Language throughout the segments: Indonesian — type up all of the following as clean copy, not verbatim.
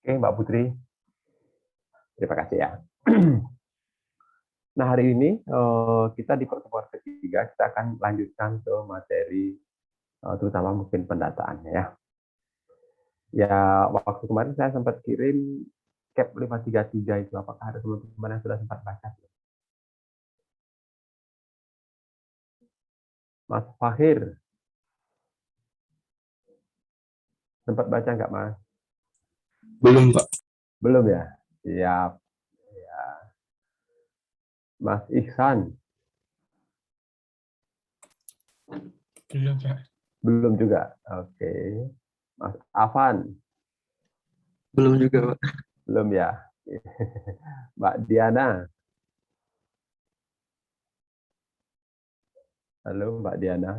Oke, Mbak Putri, terima kasih ya. Nah, hari ini kita di pertemuan ketiga, kita akan lanjutkan ke materi terutama mungkin pendataannya ya. Ya, waktu kemarin saya sempat kirim CAP 533 itu. Apakah ada teman-teman yang sudah sempat baca? Mas Fahir, sempat baca nggak Mas? Belum, Pak. Belum ya? Siap. Ya. Mas Ihsan, Belum, Pak. belum juga. Oke. Mas Afan, Belum juga, Pak. belum ya? Mbak Diana, halo Mbak Diana.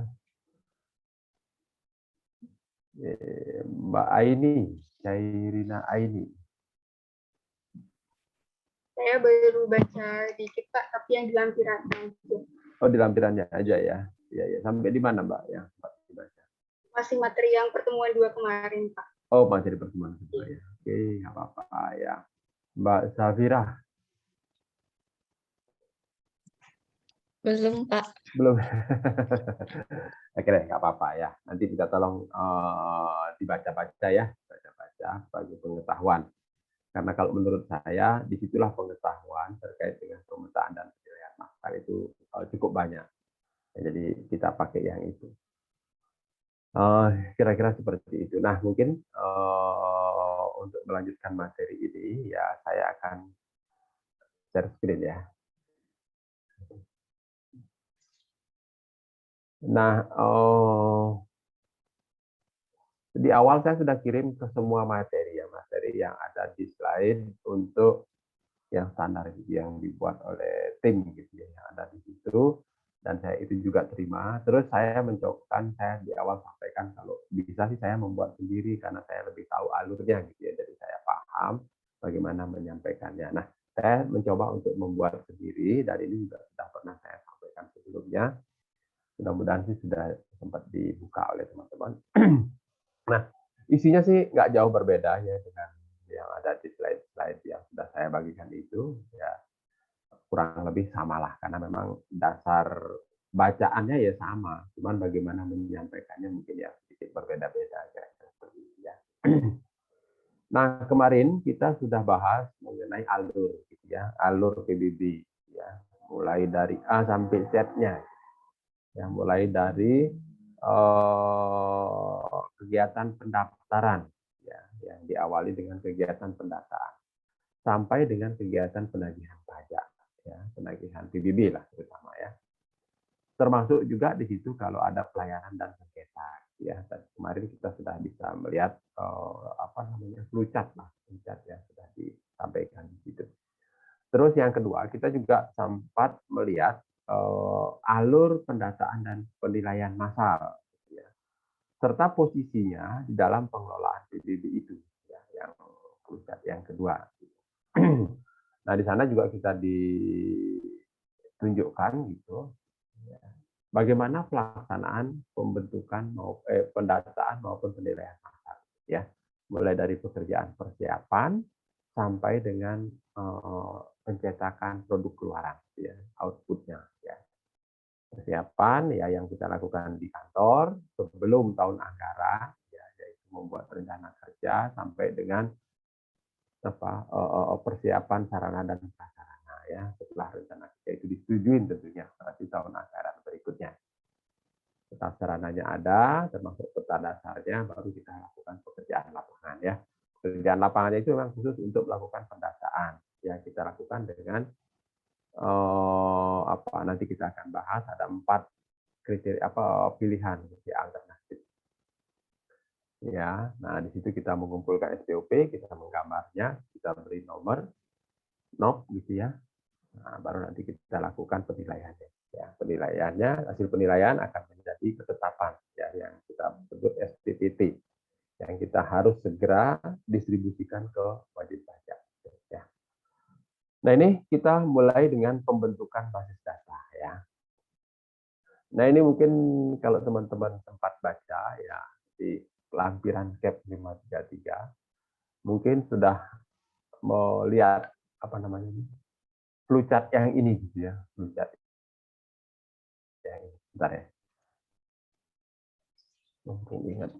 Mbak Aini, Cairina Aini. Saya baru baca dikit Pak, tapi yang di lampiran aja. Oh, di lampirannya aja ya. Iya, ya. Sampai di mana Mbak yang Mbak dibaca? Masih materi yang pertemuan 2 kemarin Pak. Oh, masih di pertemuan kedua ya. Oke, nggak apa-apa ya. Mbak Safira, Belum, Pak. belum. Oke deh, nggak apa-apa ya. Nanti kita tolong dibaca-baca ya, baca-baca sebagai pengetahuan. Karena kalau menurut saya, disitulah pengetahuan terkait dengan pemetaan dan penilaian master itu cukup banyak. Ya, jadi kita pakai yang itu. Kira-kira seperti itu. Nah, mungkin untuk melanjutkan materi ini, ya saya akan share screen ya. Nah, di awal saya sudah kirim ke semua materi ya, materi yang ada di slide untuk yang standar yang dibuat oleh tim gitu ya, yang ada di situ. Dan saya itu juga terima. Terus saya mencocokkan, saya di awal sampaikan kalau bisa sih saya membuat sendiri karena saya lebih tahu alurnya gitu ya, jadi saya paham bagaimana menyampaikannya. Nah, saya mencoba untuk membuat sendiri dan ini juga sudah pernah saya sampaikan sebelumnya. Mudah-mudahan sih sudah sempat dibuka oleh teman-teman. Nah, isinya sih nggak jauh berbeda ya dengan yang ada di slide-slide yang sudah saya bagikan itu. Ya, kurang lebih samalah karena memang dasar bacaannya ya sama, cuman bagaimana menyampaikannya mungkin ya sedikit berbeda-beda seperti itu ya. Nah, kemarin kita sudah bahas mengenai alur gitu ya, alur PBB ya, mulai dari A sampai Z-nya. Ya, mulai dari kegiatan pendaftaran ya, yang diawali dengan kegiatan pendataan sampai dengan kegiatan penagihan pajak ya, penagihan PBB lah terutama ya. Termasuk juga di situ kalau ada pelayanan dan sengketa ya. Dan kemarin kita sudah bisa melihat flowchart lah, flowchart yang sudah disampaikan di situ. Terus yang kedua, kita juga sempat melihat alur pendataan dan penilaian massal ya, serta posisinya di dalam pengelolaan PBB itu ya, yang flowchart yang kedua. Nah, di sana juga kita ditunjukkan gitu ya, bagaimana pelaksanaan pembentukan pendataan maupun penilaian massal ya, mulai dari pekerjaan persiapan sampai dengan pencetakan produk keluaran ya, outputnya ya. Persiapan ya yang kita lakukan di kantor sebelum tahun anggaran ya, yaitu membuat rencana kerja sampai dengan persiapan sarana dan prasarana ya, setelah rencana kerja itu disetujui tentunya di tahun anggaran berikutnya. Setelah sarananya ada, termasuk peta dasarnya, baru kita lakukan pekerjaan lapangan ya. Pekerjaan lapangannya itu memang khusus untuk melakukan pendataan. Ya, kita lakukan dengan nanti kita akan bahas ada 4 kriteria pilihan ya, alternatif. Ya, nah di situ kita mengumpulkan SPOP, kita menggambarnya, kita beri nomor, NOP gitu ya. Nah, baru nanti kita lakukan penilaiannya. Ya, penilaiannya, hasil penilaian akan menjadi ketetapan ya, yang kita sebut SPPT, yang kita harus segera distribusikan ke wajib pajak. Ya. Nah, ini kita mulai dengan pembentukan basis data ya. Nah, ini mungkin kalau teman-teman sempat baca ya di lampiran CAP 533 mungkin sudah melihat apa namanya ini, flowchart yang ini gitu ya, flowchart yang ini. Bentar ya. Mungkin ingat.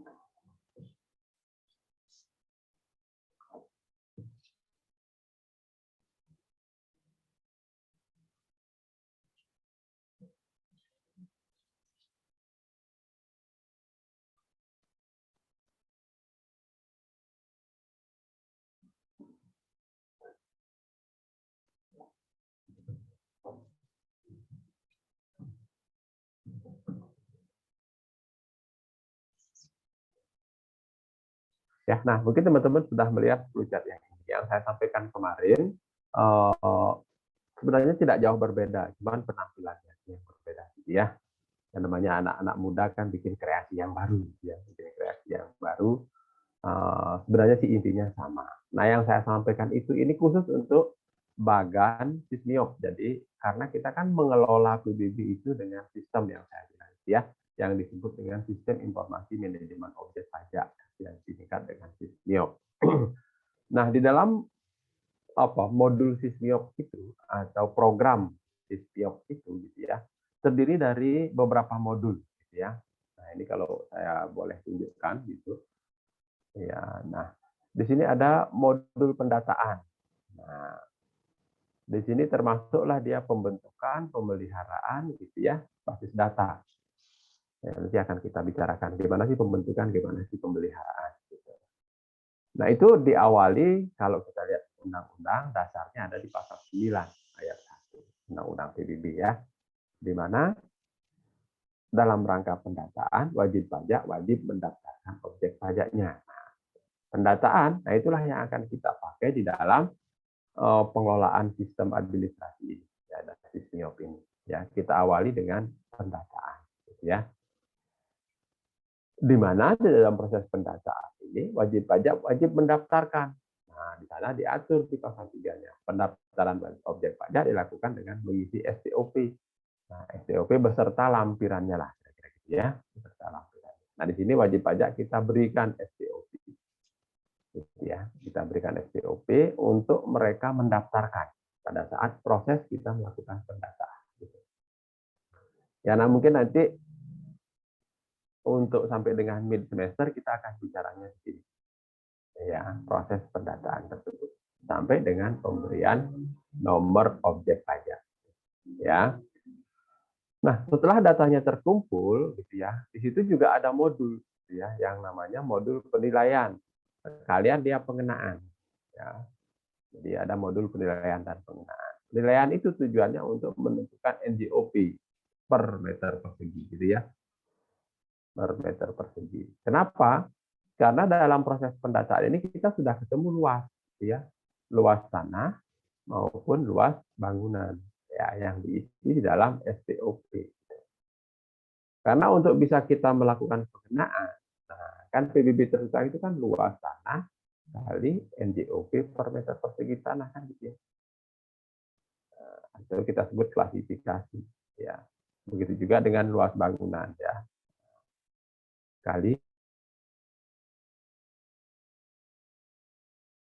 Ya, nah mungkin teman-teman sudah melihat flowchart yang ini. Yang saya sampaikan kemarin sebenarnya tidak jauh berbeda, cuman penampilannya yang berbeda, gitu ya. Yang namanya anak-anak muda kan bikin kreasi yang baru, gitu ya, bikin kreasi yang baru. Sebenarnya sih intinya sama. Nah, yang saya sampaikan itu ini khusus untuk bagan Sysmiop. Jadi karena kita kan mengelola PBB itu dengan sistem yang saya bilang, ya, yang disebut dengan sistem informasi manajemen objek pajak yang disingkat dengan Sysmiop. Nah, di dalam modul Sysmiop itu atau program Sysmiop itu gitu ya, terdiri dari beberapa modul gitu ya. Nah, ini kalau saya boleh tunjukkan gitu. Ya, nah di sini ada modul pendataan. Nah, di sini termasuklah dia pembentukan, pemeliharaan gitu ya, basis data. Ya, nanti akan kita bicarakan gimana sih pembentukan, gimana sih pemeliharaan. Gitu. Nah, itu diawali kalau kita lihat undang-undang dasarnya ada di pasal 9 ayat 1 Undang-Undang PBB ya, di mana dalam rangka pendataan wajib pajak wajib mendaftarkan objek pajaknya. Nah, pendataan, nah itulah yang akan kita pakai di dalam pengelolaan sistem administrasi ini, ya, dan Sysmiop ini. Ya, kita awali dengan pendataan, gitu ya. Di mana di dalam proses pendataan ini wajib pajak wajib mendaftarkan. Nah, di sana diatur di pasal 3-nya. Pendaftaran objek pajak dilakukan dengan mengisi STOP. Nah, STOP beserta lampirannya lah, kira-kira gitu ya, beserta lampirannya. Nah, di sini wajib pajak kita berikan STOP. Gitu ya, kita berikan SPOP untuk mereka mendaftarkan pada saat proses kita melakukan pendataan. Gitu. Ya, nah mungkin nanti untuk sampai dengan mid semester kita akan bicaranya di sini. Ya, proses pendataan tersebut sampai dengan pemberian nomor objek pajak. Ya. Nah, setelah datanya terkumpul, gitu ya, di situ juga ada modul, gitu ya, yang namanya modul penilaian. Sekalian dia pengenaan. Ya. Jadi ada modul penilaian dan pengenaan. Penilaian itu tujuannya untuk menentukan NJOP per meter persegi, gitu ya, per meter persegi. Kenapa? Karena dalam proses pendataan ini kita sudah ketemu luas, gitu ya, luas tanah maupun luas bangunan, ya, yang diisi di dalam STOP. Karena untuk bisa kita melakukan pengenaan, nah, kan PBB terbuka itu kan luas tanah kali NJOP per meter persegi tanah kan gitu ya. Atau kita sebut klasifikasi ya. Begitu juga dengan luas bangunan ya. Kali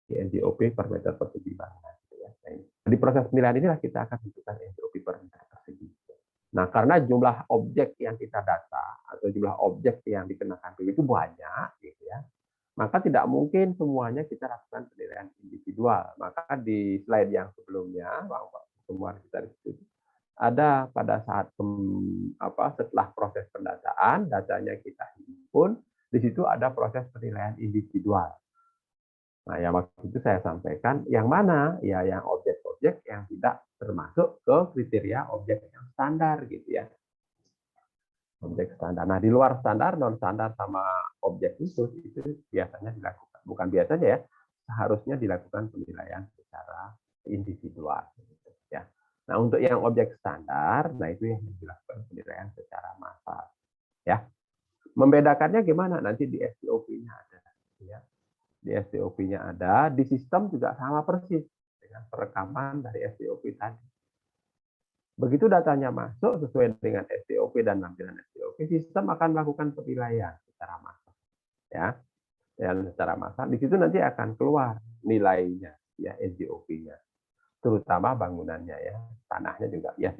NJOP per meter persegi bangunan ya. Nah, di proses penilaian inilah kita akan tentukan NJOP per meter persegi. Nah, karena jumlah objek yang kita data atau jumlah objek yang dikenakan PBB itu banyak gitu ya. Maka tidak mungkin semuanya kita lakukan penilaian individual. Maka di slide yang sebelumnya, pertemuan kita di situ, ada pada saat setelah proses pendataan, datanya kita himpun, di situ ada proses penilaian individual. Nah, yang waktu itu saya sampaikan, yang mana? Ya, yang objek-objek yang tidak termasuk ke kriteria objek yang standar, gitu ya. Objek standar. Nah, di luar standar, non standar sama objek khusus itu biasanya dilakukan. Bukan biasanya ya, seharusnya dilakukan penilaian secara individual. Gitu, ya. Nah, untuk yang objek standar, nah itu yang dilakukan penilaian secara massal. Ya. Membedakannya gimana? Nanti di STOP-nya ada. Ya. Di STOP-nya ada, di sistem juga sama persis dengan perekaman dari STOP tadi. Begitu datanya masuk sesuai dengan STOP dan lampiran STOP, sistem akan melakukan penilaian secara massal. Ya. Dan secara massal di situ nanti akan keluar nilainya, ya NJOP-nya, terutama bangunannya ya, tanahnya juga ya,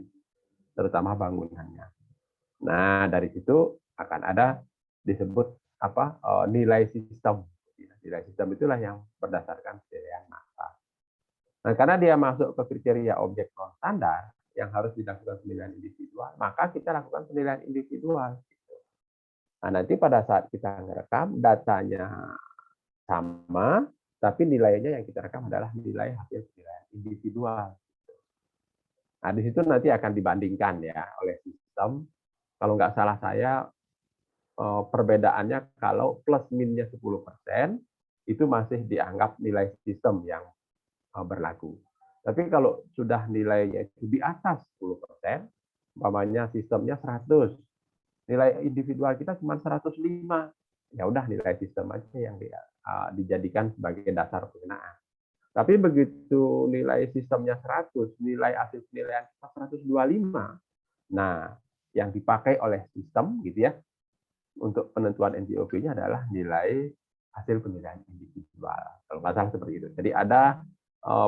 terutama bangunannya. Nah dari situ akan ada disebut apa nilai sistem. Nilai sistem itulah yang berdasarkan penilaian massal. Nah karena dia masuk ke kriteria objek non standar yang harus dilakukan penilaian individual, maka kita lakukan penilaian individual. Nah nanti pada saat kita merekam datanya sama, tapi nilainya yang kita rekam adalah nilai hasil penilaian individual. Nah, di situ nanti akan dibandingkan ya oleh sistem. Kalau nggak salah saya, perbedaannya kalau plus minnya 10%, itu masih dianggap nilai sistem yang berlaku. Tapi kalau sudah nilainya itu di atas 10%, umpamanya sistemnya 100, nilai individual kita cuma 105, ya udah nilai sistem aja yang dijadikan sebagai dasar penggunaan. Tapi begitu nilai sistemnya 100, nilai hasil penilaian 125, nah yang dipakai oleh sistem gitu ya untuk penentuan NJOP-nya adalah nilai hasil penilaian individual. Kalau nggak salah seperti itu. Jadi ada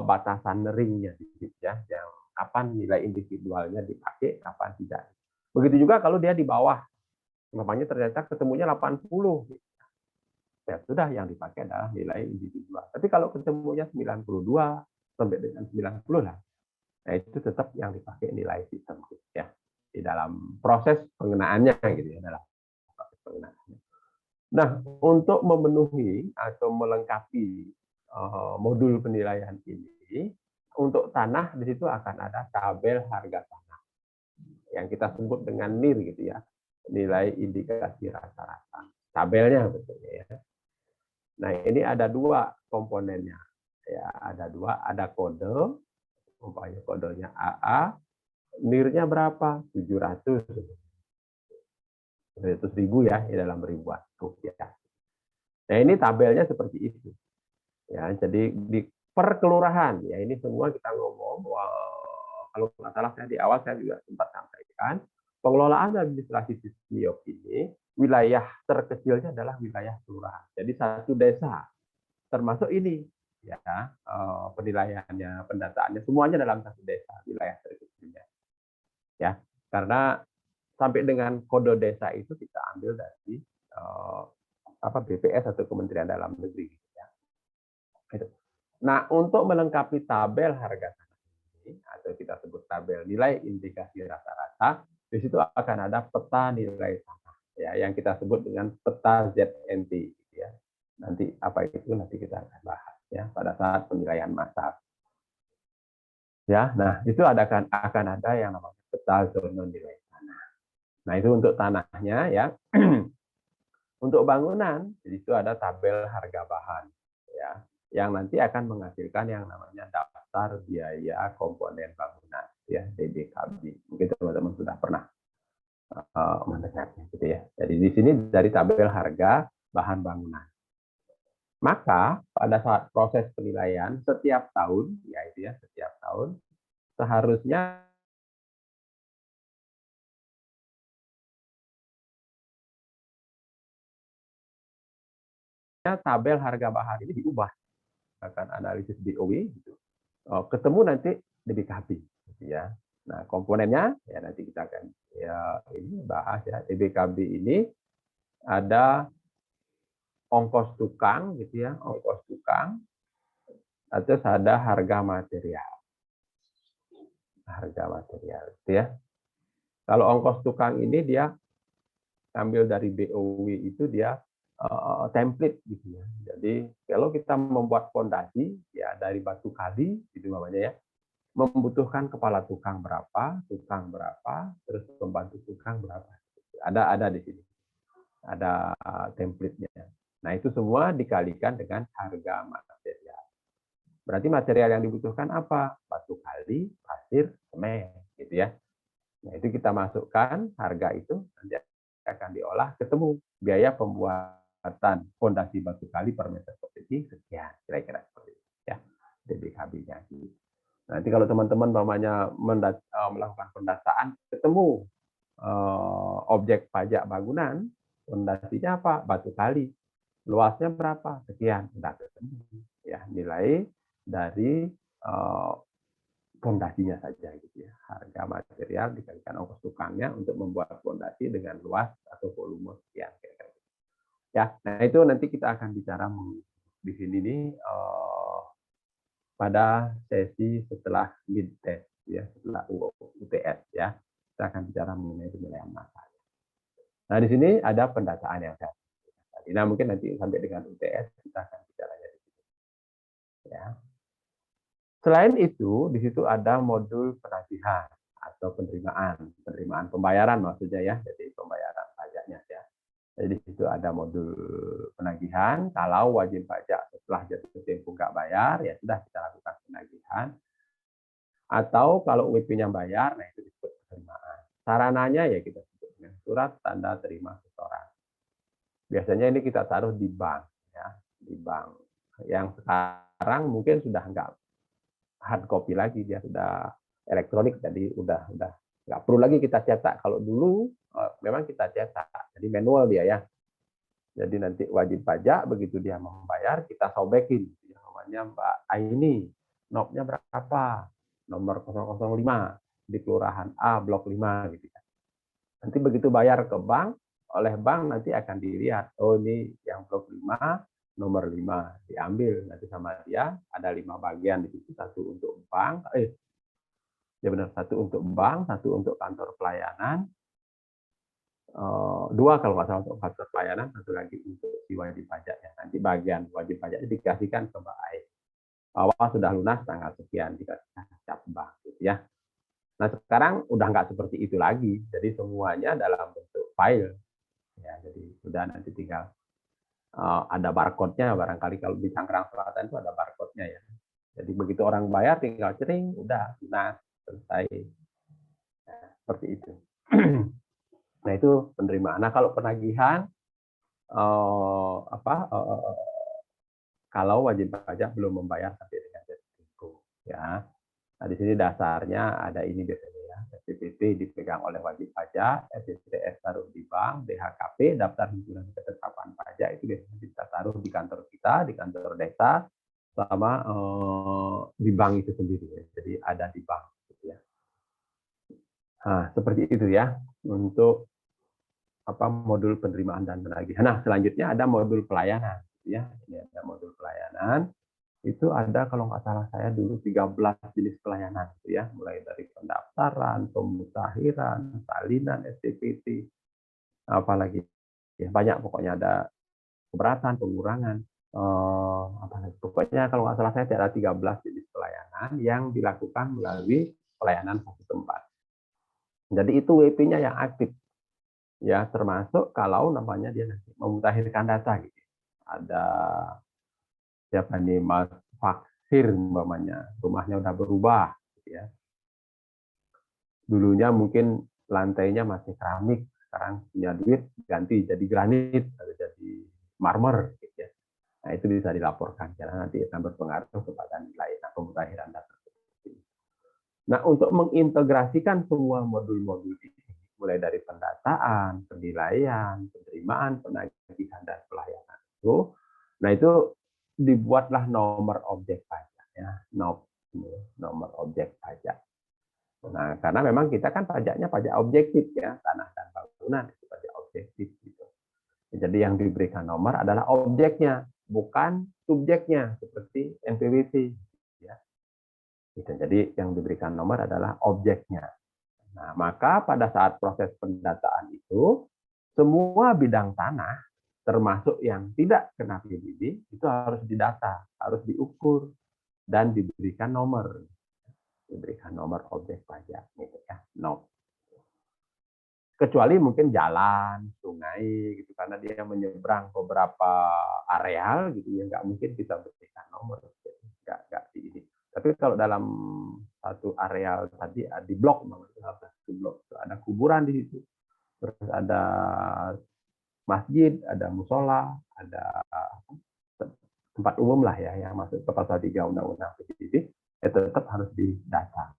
batasan ringnya ya, yang kapan nilai individualnya dipakai, kapan tidak. Begitu juga kalau dia di bawah, namanya ternyata ketemunya 80. Ya sudah, yang dipakai adalah nilai individual. Tapi kalau ketemunya 92 sampai dengan 90 lah, nah itu tetap yang dipakai nilai sistem ya di dalam proses pengenaannya gitu ya, dalam proses pengenaannya. Nah, untuk memenuhi atau melengkapi modul penilaian ini, untuk tanah di situ akan ada tabel harga tanah yang kita sebut dengan NIR gitu ya, nilai indikasi rata-rata. Tabelnya betulnya ya. Nah, ini ada dua komponennya. Ya, ada dua, ada kode, umpamanya kodenya AA, NIR-nya berapa? 700. 700.000 ya, di dalam ribuan rupiah. Nah, ini tabelnya seperti itu. Ya, jadi di per kelurahan, ya ini semua kita ngomong, kalau nggak salah saya di awal saya juga sempat sampaikan, pengelolaan administrasi SIOP ini, wilayah terkecilnya adalah wilayah kelurahan. Jadi satu desa, termasuk ini, ya penilaiannya, pendataannya, semuanya dalam satu desa, wilayah terkecilnya. Ya, karena sampai dengan kode desa itu kita ambil dari BPS atau Kementerian Dalam Negeri. Ya. Nah, untuk melengkapi tabel harga tanah ini, atau kita sebut tabel nilai indikasi rata-rata, di situ akan ada peta nilai tanah, ya, yang kita sebut dengan peta ZNT. Ya. Nanti apa itu nanti kita akan bahas ya pada saat penilaian massal. Ya, nah itu akan ada yang namanya peta zona nilai tanah. Nah itu untuk tanahnya ya. Untuk bangunan, di situ ada tabel harga bahan, ya, yang nanti akan menghasilkan yang namanya daftar biaya komponen bangunan, ya, DBKB. Mungkin teman-teman sudah pernah mendengarnya, gitu ya. Jadi di sini dari tabel harga bahan bangunan. Maka pada saat proses penilaian setiap tahun, yaitu ya setiap tahun, seharusnya tabel harga bahan ini diubah, akan analisis BOW, gitu. Ketemu nanti DBKB, gitu ya. Nah komponennya ya nanti kita akan ya ini bahas ya. DBKB ini ada ongkos tukang, gitu ya, ongkos tukang, atau ada harga material, gitu ya. Kalau ongkos tukang ini dia ambil dari BOW itu dia template gitu ya. Jadi kalau kita membuat fondasi ya dari batu kali gitu namanya ya, membutuhkan kepala tukang berapa, terus pembantu tukang berapa. Ada di sini. Ada template-nya. Nah, itu semua dikalikan dengan harga material. Berarti material yang dibutuhkan apa? Batu kali, pasir, semen gitu ya. Nah, itu kita masukkan harga itu nanti akan diolah, ketemu biaya pembuatan fondasi batu kali per meter persegi sekian, kira-kira seperti itu ya, DBKB-nya. Nanti kalau teman-teman melakukan pendataan, ketemu objek pajak bangunan, fondasinya apa? Batu kali. luasnya berapa, sekian, udah ketemu ya nilai dari fondasinya saja gitu ya. Harga material dikalikan ongkos tukangnya untuk membuat fondasi dengan luas atau volume sekian. Ya, nah itu nanti kita akan bicara di sini nih pada sesi setelah mid test ya, setelah UTS ya. Kita akan bicara mengenai penilaian massa. Nah, di sini ada pendataan yang saya tadi. Nah, mungkin nanti sampai dengan UTS kita akan bicaranya di sini. Ya. Selain itu, di situ ada modul penagihan atau penerimaan pembayaran maksudnya ya, jadi pembayaran pajaknya ya. Jadi di situ ada modul penagihan. Kalau wajib pajak setelah jatuh tempo nggak bayar, ya sudah kita lakukan penagihan. Atau kalau WP-nya bayar, nah itu disebut penerimaan. Sarananya ya kita sebut dengan surat tanda terima setoran. Biasanya ini kita taruh di bank, ya, di bank. Yang sekarang mungkin sudah nggak hard copy lagi, dia sudah elektronik, jadi udah nggak perlu lagi kita cetak. Kalau dulu memang kita cetak, jadi manual dia ya. Jadi nanti wajib pajak begitu dia membayar kita sobekin, namanya Mbak Aini, NOP-nya berapa, nomor 005 di Kelurahan A Blok 5 gitu ya. Nanti begitu bayar ke bank, oleh bank nanti akan dilihat, oh ini yang Blok 5 nomor 5 diambil nanti sama dia, ada 5 bagian di situ, satu untuk bank, ya benar, satu untuk bank, satu untuk kantor pelayanan, 2 kalau nggak salah untuk kantor pelayanan, satu lagi untuk si wajib pajaknya. Nanti bagian wajib pajaknya dikasihkan ke Mbak Ai. Bahwa sudah lunas tanggal sekian dikasih cap bank, gitu ya. Nah sekarang udah nggak seperti itu lagi, jadi semuanya dalam bentuk file. Ya, jadi sudah nanti tinggal ada barcode-nya, barangkali kalau di Tangerang Selatan itu ada barcode-nya ya. Jadi begitu orang bayar tinggal cering, udah lunas, selesai. Nah, seperti itu. Nah itu penerimaan. Nah kalau penagihan kalau wajib pajak belum membayar sampai dengan jatuh tempo ya. Nah di sini dasarnya ada ini biasanya ya, SPPT dipegang oleh wajib pajak, SPTS taruh di bank, DHKP daftar himpunan ketetapan pajak itu biasanya kita taruh di kantor kita, di kantor desa, sama di bank itu sendiri ya. Jadi ada di bank gitu ya. Nah seperti itu ya untuk modul penerimaan dan penagihan. Nah, selanjutnya ada modul pelayanan ya. Ini ada modul pelayanan. Itu ada kalau nggak salah saya dulu 13 jenis pelayanan gitu ya, mulai dari pendaftaran, pemutakhiran, salinan, STPT, apalagi ya banyak pokoknya ada keberatan, pengurangan, apalagi pokoknya kalau nggak salah saya ada 13 jenis pelayanan yang dilakukan melalui pelayanan satu tempat. Jadi itu WP-nya yang aktif. Ya termasuk kalau namanya dia nanti memutakhirkan data gitu. Ada siapa nih Mas Faksir umpamanya, rumahnya udah berubah gitu ya. Dulunya mungkin lantainya masih keramik, sekarang punya duit ganti jadi granit atau jadi marmer gitu ya. Nah itu bisa dilaporkan karena nanti akan berpengaruh kepada nilai pemutakhiran data. Nah untuk mengintegrasikan semua modul-modul ini mulai dari pendataan, penilaian, penerimaan, penagihan dan pelayanan itu. Nah itu dibuatlah nomor objek pajak ya, nomor objek pajak. Nah karena memang kita kan pajaknya pajak objektif ya, tanah dan bangunan itu pajak objektif gitu. Jadi yang diberikan nomor adalah objeknya, bukan subjeknya seperti NPWP ya. Jadi yang diberikan nomor adalah objeknya. Nah, maka pada saat proses pendataan itu, semua bidang tanah, termasuk yang tidak kena PBB, itu harus didata, harus diukur, dan diberikan nomor. Diberikan nomor objek pajak. Gitu ya. No. Kecuali mungkin jalan, sungai, gitu karena dia menyeberang beberapa areal, gitu ya nggak mungkin kita berikan nomor. Nggak di ini. Tapi kalau dalam satu areal tadi di blok, ada kuburan di situ, terus ada masjid, ada musola, ada tempat umum lah ya yang masuk ke pasal 3 Undang-Undang PDB, tetap harus didata.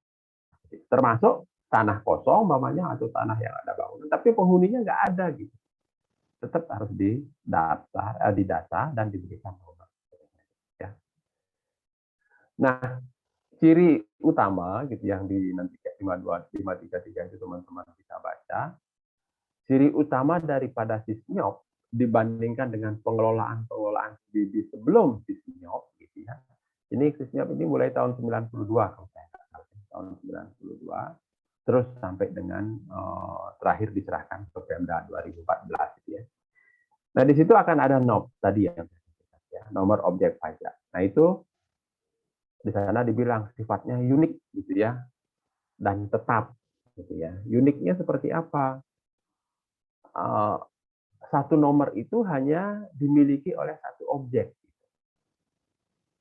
Termasuk tanah kosong, umpamanya atau tanah yang ada bangunan, tapi penghuninya nggak ada gitu. tetap harus didata dan diberikan nomor. Ya. Nah, ciri utama gitu yang di nanti 523 itu teman-teman bisa baca. Ciri utama daripada sysmiop dibandingkan dengan pengelolaan di sebelum sysmiop gitu ya. Ini sysmiop ini mulai tahun 92 kalau saya salah, tahun 92 terus sampai dengan terakhir diserahkan ke Pemda 2014 gitu ya. Nah, di situ akan ada NOP tadi ya, nomor objek pajak. Nah, itu di sana dibilang sifatnya unik gitu ya dan tetap gitu ya. Uniknya seperti apa? Satu nomor itu hanya dimiliki oleh satu objek.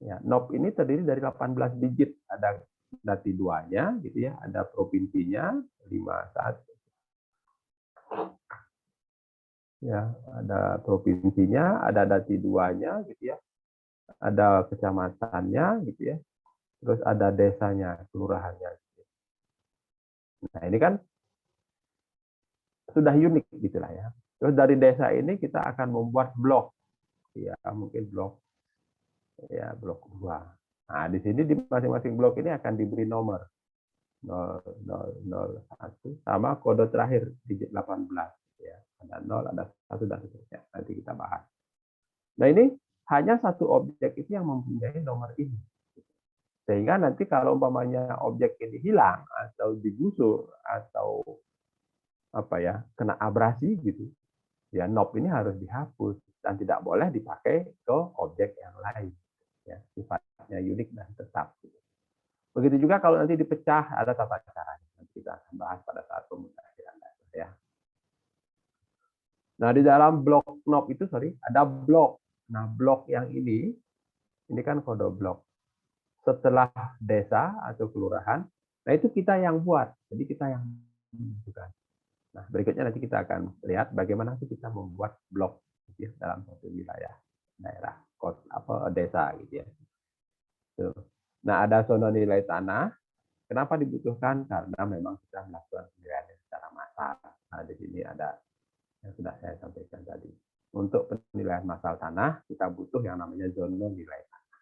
Ya, NOP ini terdiri dari 18 digit, ada dati duanya gitu ya, ada provinsinya 51. Ya, ada provinsinya, ada dati duanya gitu ya. Ada kecamatannya gitu ya. Terus ada desanya, kelurahannya. Nah, ini kan sudah unik gitulah ya. Terus dari desa ini kita akan membuat blok. Ya, mungkin blok ya blok 2. Nah, di sini di masing-masing blok ini akan diberi nomor 0001 sama kode terakhir digit 18 ya. Ada 0, ada 1 dan seterusnya. Nanti kita bahas. Nah, ini hanya satu objek itu yang mempunyai nomor ini. Sehingga nanti kalau umpamanya objek ini hilang atau digusur atau apa ya, kena abrasi gitu, ya NOP ini harus dihapus dan tidak boleh dipakai ke objek yang lain. Ya, sifatnya unik dan tetap. Begitu juga kalau nanti dipecah, ada tata caranya. Nanti kita akan bahas pada saat pemutakhiran data ya. Nah, di dalam blok NOP itu, ada blok. Nah, blok yang ini kan kode blok. Setelah desa atau kelurahan, nah itu kita yang buat. Jadi kita yang menentukan. Nah, berikutnya nanti kita akan lihat bagaimana sih kita membuat blok gitu ya, dalam satu wilayah, daerah, kota, desa gitu ya. Tuh. Nah, ada zona nilai tanah. Kenapa dibutuhkan? Karena memang kita melakukan penilaian secara massal. Nah, di sini ada yang sudah saya sampaikan tadi. Untuk penilaian massal tanah, kita butuh yang namanya zona nilai tanah.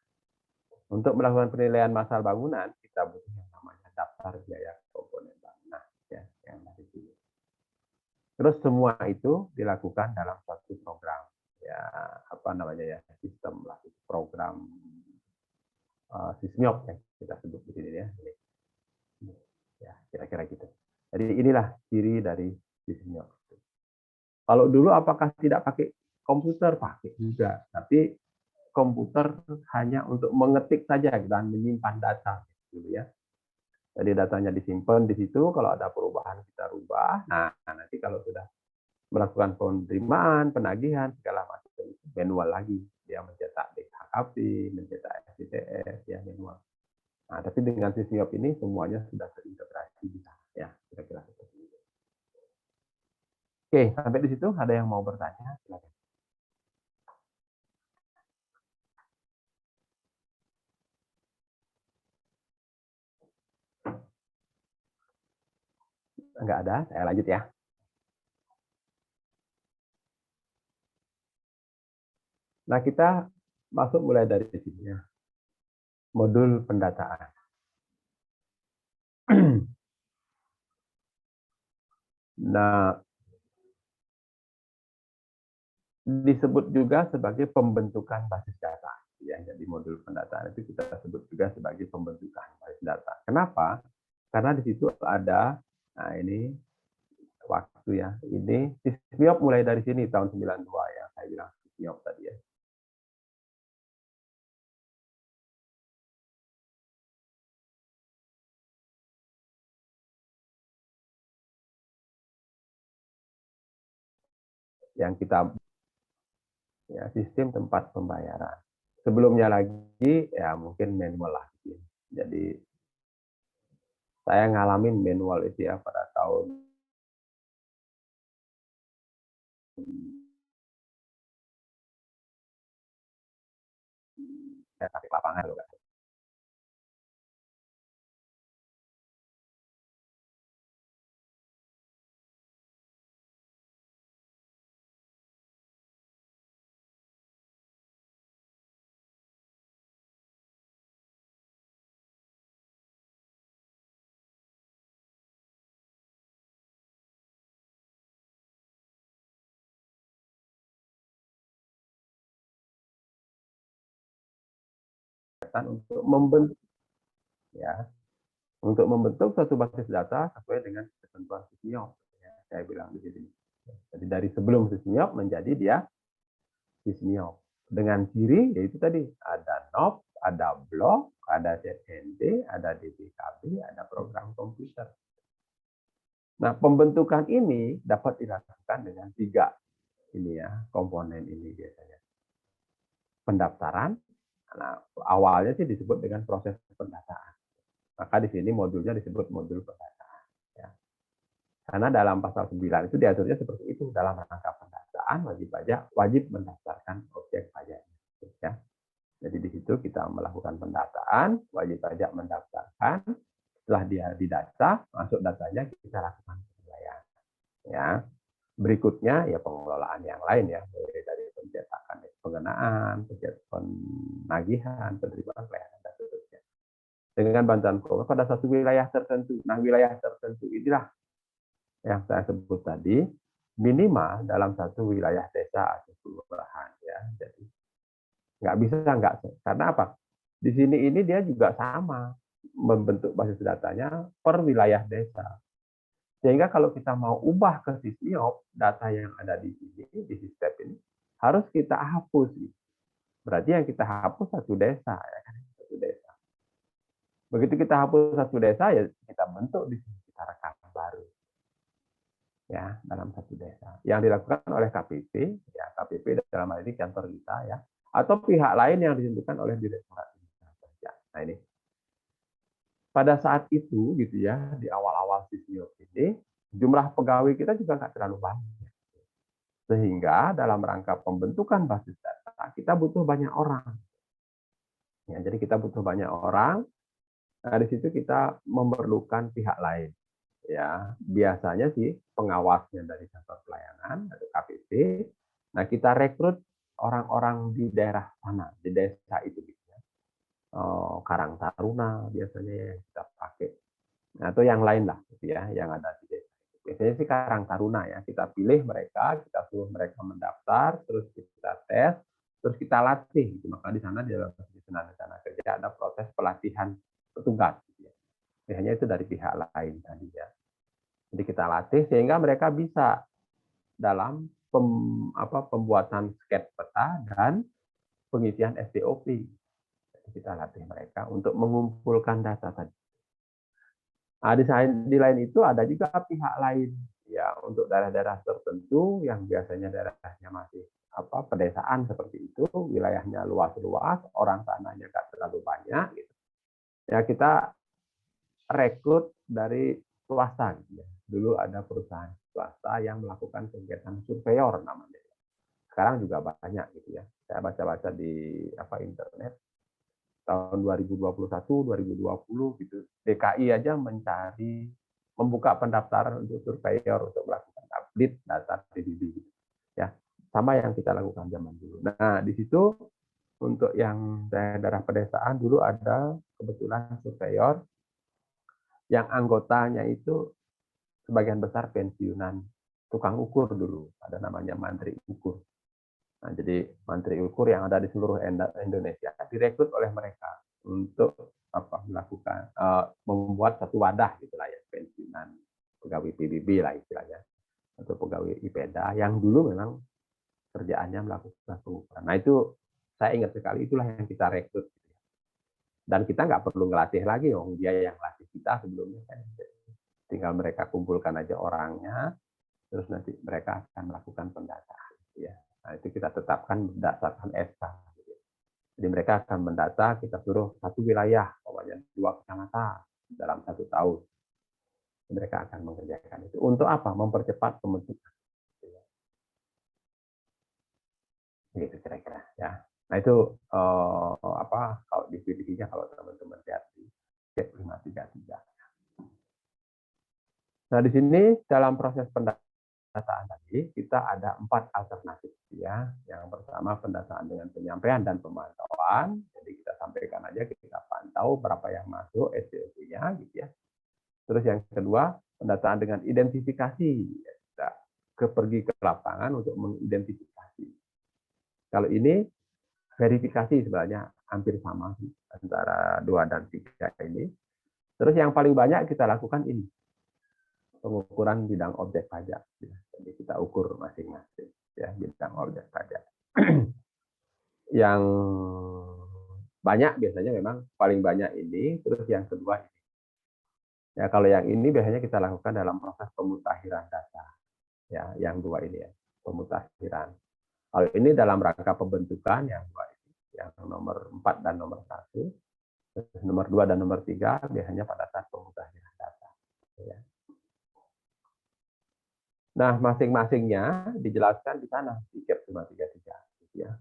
Untuk melakukan penilaian massal bangunan, kita butuh yang namanya daftar biaya komponen bangunan. Ya, yang dari sini. Terus semua itu dilakukan dalam suatu program. Ya, apa namanya ya, sistem lah, program sysmiop yang kita sebut di sini ya. Ya, kira-kira gitu. Jadi inilah ciri dari sysmiop. Kalau dulu apakah tidak pakai komputer? Pakai juga, tapi komputer hanya untuk mengetik saja dan menyimpan data gitu ya. Jadi datanya disimpan di situ, kalau ada perubahan kita rubah. Nah, nanti kalau sudah melakukan penerimaan, penagihan, segala macam itu manual lagi. Dia mencetak DKP, mencetak SITS, ya manual. Nah, tapi dengan sysmiop ini semuanya sudah terintegrasi di sana ya, kira-kira seperti itu. Oke, sampai di situ ada yang mau bertanya? Silakan. Enggak ada, saya lanjut ya. Nah, kita masuk mulai dari sini ya. Modul pendataan. Nah, disebut juga sebagai pembentukan basis data. Ya, jadi modul pendataan itu kita sebut juga sebagai pembentukan basis data. Kenapa? Karena di situ ada, nah ini waktu ya, ini sysmiop mulai dari sini tahun 92 ya, saya bilang sysmiop tadi ya. Yang kita ya sistem tempat pembayaran. Sebelumnya lagi ya mungkin manual lah. Jadi saya ngalamin manual itu ya pada tahun saya tarik lapangan loh. kegiatan untuk membentuk ya, untuk membentuk suatu basis data sesuai dengan ketentuan SysMIOP. Ya, saya bilang di sini. Jadi dari sebelum SysMIOP menjadi dia SysMIOP. Dengan ciri yaitu tadi ada NOP, ada blok, ada ZND, ada DBKB, ada program komputer. Nah, pembentukan ini dapat dilakukan dengan 3 ini ya, komponen ini biasanya. Pendaftaran, nah, awalnya sih disebut dengan proses pendataan. Maka di sini modulnya disebut modul pendataan. Ya. Karena dalam pasal 9 itu diaturnya seperti itu, dalam rangka pendataan wajib pajak wajib mendaftarkan objek pajaknya. Ya. Jadi di situ kita melakukan pendataan, wajib pajak mendaftarkan, setelah dia didata, masuk datanya kita lakukan penilaian. Ya. Berikutnya ya pengelolaan yang lain ya, mulai dari pencetakan pengenaan, penagihan, penerimaan pelayanan dan seterusnya. Dengan bantuan keuangan pada satu wilayah tertentu. Nah, wilayah tertentu inilah yang saya sebut tadi, minimal dalam satu wilayah desa atau kelurahan ya. Jadi nggak bisa nggak, karena apa? Di sini ini dia juga sama membentuk basis datanya per wilayah desa. Sehingga kalau kita mau ubah ke SysMIOP, data yang ada di sini, di sistem ini, harus kita hapus. Berarti yang kita hapus satu desa, ya kan? Satu desa. Begitu kita hapus satu desa, ya kita bentuk di sini, kita rekam baru. Ya, dalam satu desa. Yang dilakukan oleh KPP, ya KPP dalam hal ini kantor kita ya, atau pihak lain yang ditentukan oleh Direktorat Jenderal Pajak. Nah ini, pada saat itu gitu ya, di awal-awal SysMIOP ini, jumlah pegawai kita juga nggak terlalu banyak. Sehingga dalam rangka pembentukan basis data, kita butuh banyak orang. Ya, jadi kita butuh banyak orang. Nah, di situ kita memerlukan pihak lain. Ya, biasanya sih pengawasnya dari kantor pelayanan atau KPP. Nah, kita rekrut orang-orang di daerah sana, di desa itu gitu ya. Karang Taruna biasanya yang kita pakai. Atau yang lain lah gitu ya, yang ada di desa. Biasanya sih Karang Taruna ya, kita pilih mereka, kita suruh mereka mendaftar, terus kita tes, terus kita latih gitu. Maka di sana di dalam rencana kerja ada proses pelatihan petugas gitu ya. Biasanya itu dari pihak lain tadi ya. Jadi kita latih sehingga mereka bisa dalam pembuatan sketch peta dan pengisian SDOP. Jadi kita latih mereka untuk mengumpulkan data tadi. Nah, di lain itu ada juga pihak lain ya untuk daerah-daerah tertentu yang biasanya daerahnya masih pedesaan seperti itu, wilayahnya luas-luas, orang sananya nggak terlalu banyak gitu. Ya kita rekrut dari swasta gitu ya. Dulu ada perusahaan swasta yang melakukan kegiatan surveyor namanya. Sekarang juga banyak gitu ya. Saya baca-baca di internet tahun 2021, 2020 gitu. DKI aja membuka pendaftaran untuk surveyor untuk melakukan update data PDB gitu. Ya, sama yang kita lakukan zaman dulu. Nah, di situ untuk yang daerah pedesaan dulu ada kebetulan surveyor yang anggotanya itu sebagian besar pensiunan tukang ukur dulu, ada namanya mantri ukur. Nah, jadi mantri ukur yang ada di seluruh Indonesia direkrut oleh mereka untuk melakukan membuat satu wadah gitulah ya, pensiunan pegawai PBB lah istilahnya atau pegawai IPEDA yang dulu memang kerjaannya melakukan pengukuran. Nah itu saya ingat sekali, itulah yang kita rekrut. Dan kita nggak perlu ngelatih lagi, dia yang latih kita sebelumnya kan. Tinggal mereka kumpulkan aja orangnya, terus nanti mereka akan melakukan pendataan. Ya. Nah, itu kita tetapkan berdasarkan SK. Jadi mereka akan mendata, kita suruh satu wilayah, pokoknya 2 kecamatan dalam 1 tahun. Mereka akan mengerjakan itu. Untuk apa? Mempercepat pembentukan. Gitu kira-kira. Ya. Nah itu kalau di video-nya kalau teman-teman lihat di step 533. Nah di sini dalam proses pendataan tadi kita ada 4 alternatif ya. Yang pertama pendataan dengan penyampaian dan pemantauan. Jadi kita sampaikan aja, kita pantau berapa yang masuk SDOP-nya gitu ya. Terus yang kedua pendataan dengan identifikasi. Kita pergi ke lapangan untuk mengidentifikasi. Kalau ini verifikasi sebenarnya hampir sama sih, antara 2 dan 3 ini. Terus yang paling banyak kita lakukan ini, pengukuran bidang objek pajak. Jadi kita ukur masing-masing ya bidang objek pajak. Yang banyak biasanya memang paling banyak ini, terus yang kedua ini. Ya kalau yang ini biasanya kita lakukan dalam proses pemutakhiran data. Ya, yang 2 ini ya, pemutakhiran. Kalau ini dalam rangka pembentukan yang 2 ini, yang nomor 4 dan nomor 1. Terus nomor 2 dan nomor 3 biasanya pada saat pemutakhiran data. Ya. Nah, masing-masingnya dijelaskan di sana di CAP 533. Ya.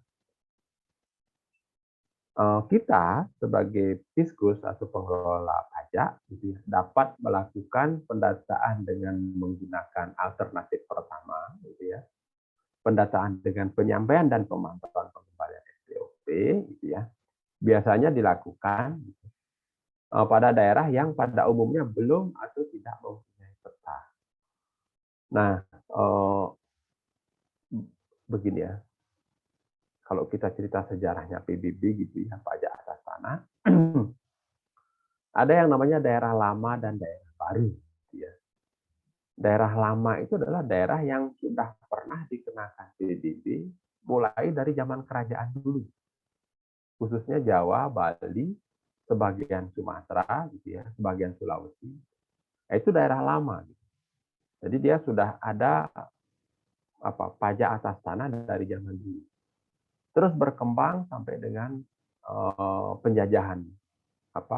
Kita sebagai Fiskus atau pengelola pajak dapat melakukan pendataan dengan menggunakan alternatif pertama, gitu ya. Pendataan dengan penyampaian dan pemantauan pengembalian SPOP, gitu ya. Biasanya dilakukan pada daerah yang pada umumnya belum atau tidak mempunyai peta. Nah, begini ya. Kalau kita cerita sejarahnya PBB gitu ya, pajak atas tanah, ada yang namanya daerah lama dan daerah baru. Gitu ya. Daerah lama itu adalah daerah yang sudah pernah dikenakan PBB mulai dari zaman kerajaan dulu, khususnya Jawa, Bali, sebagian Sumatera, gitu ya, sebagian Sulawesi. Itu daerah lama. Gitu. Jadi dia sudah ada pajak atas tanah dari zaman dulu. Terus berkembang sampai dengan penjajahan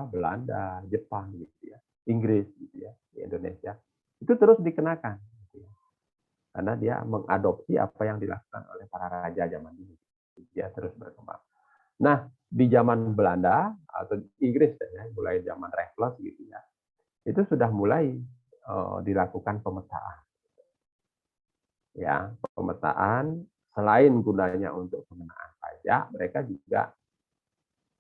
Belanda, Jepang gitu ya, Inggris gitu ya, di Indonesia. Itu terus dikenakan gitu ya. Karena dia mengadopsi apa yang dilakukan oleh para raja zaman dulu. Dia terus berkembang. Nah, di zaman Belanda atau Inggris ya, mulai zaman Raffles gitu ya. Itu sudah mulai dilakukan pemetaan. Ya, pemetaan selain gunanya untuk pengenaan pajak, mereka juga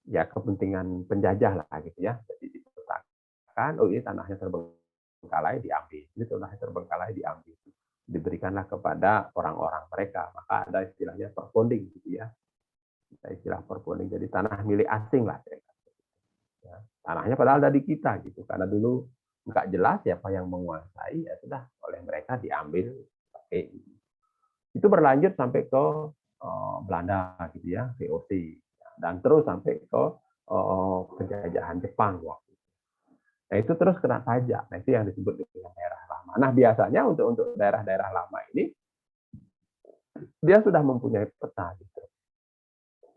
ya kepentingan penjajah lah gitu ya. Jadi dipetakan, oh ini tanahnya terbengkalai diambil, ini tanahnya terbengkalai diambil, diberikanlah kepada orang-orang mereka. Maka ada istilahnya perponding gitu ya. Istilah perponding, jadi tanah milik asing lah. Ya, tanahnya padahal ada di kita gitu, karena dulu nggak jelas siapa yang menguasai, ya sudah oleh mereka diambil. Itu berlanjut sampai ke Belanda gitu ya, VOC, dan terus sampai ke penjajahan Jepang waktu itu. Nah itu terus kena pajak. Nah itu yang disebut dengan daerah lama. Nah biasanya untuk daerah-daerah lama ini dia sudah mempunyai peta gitu.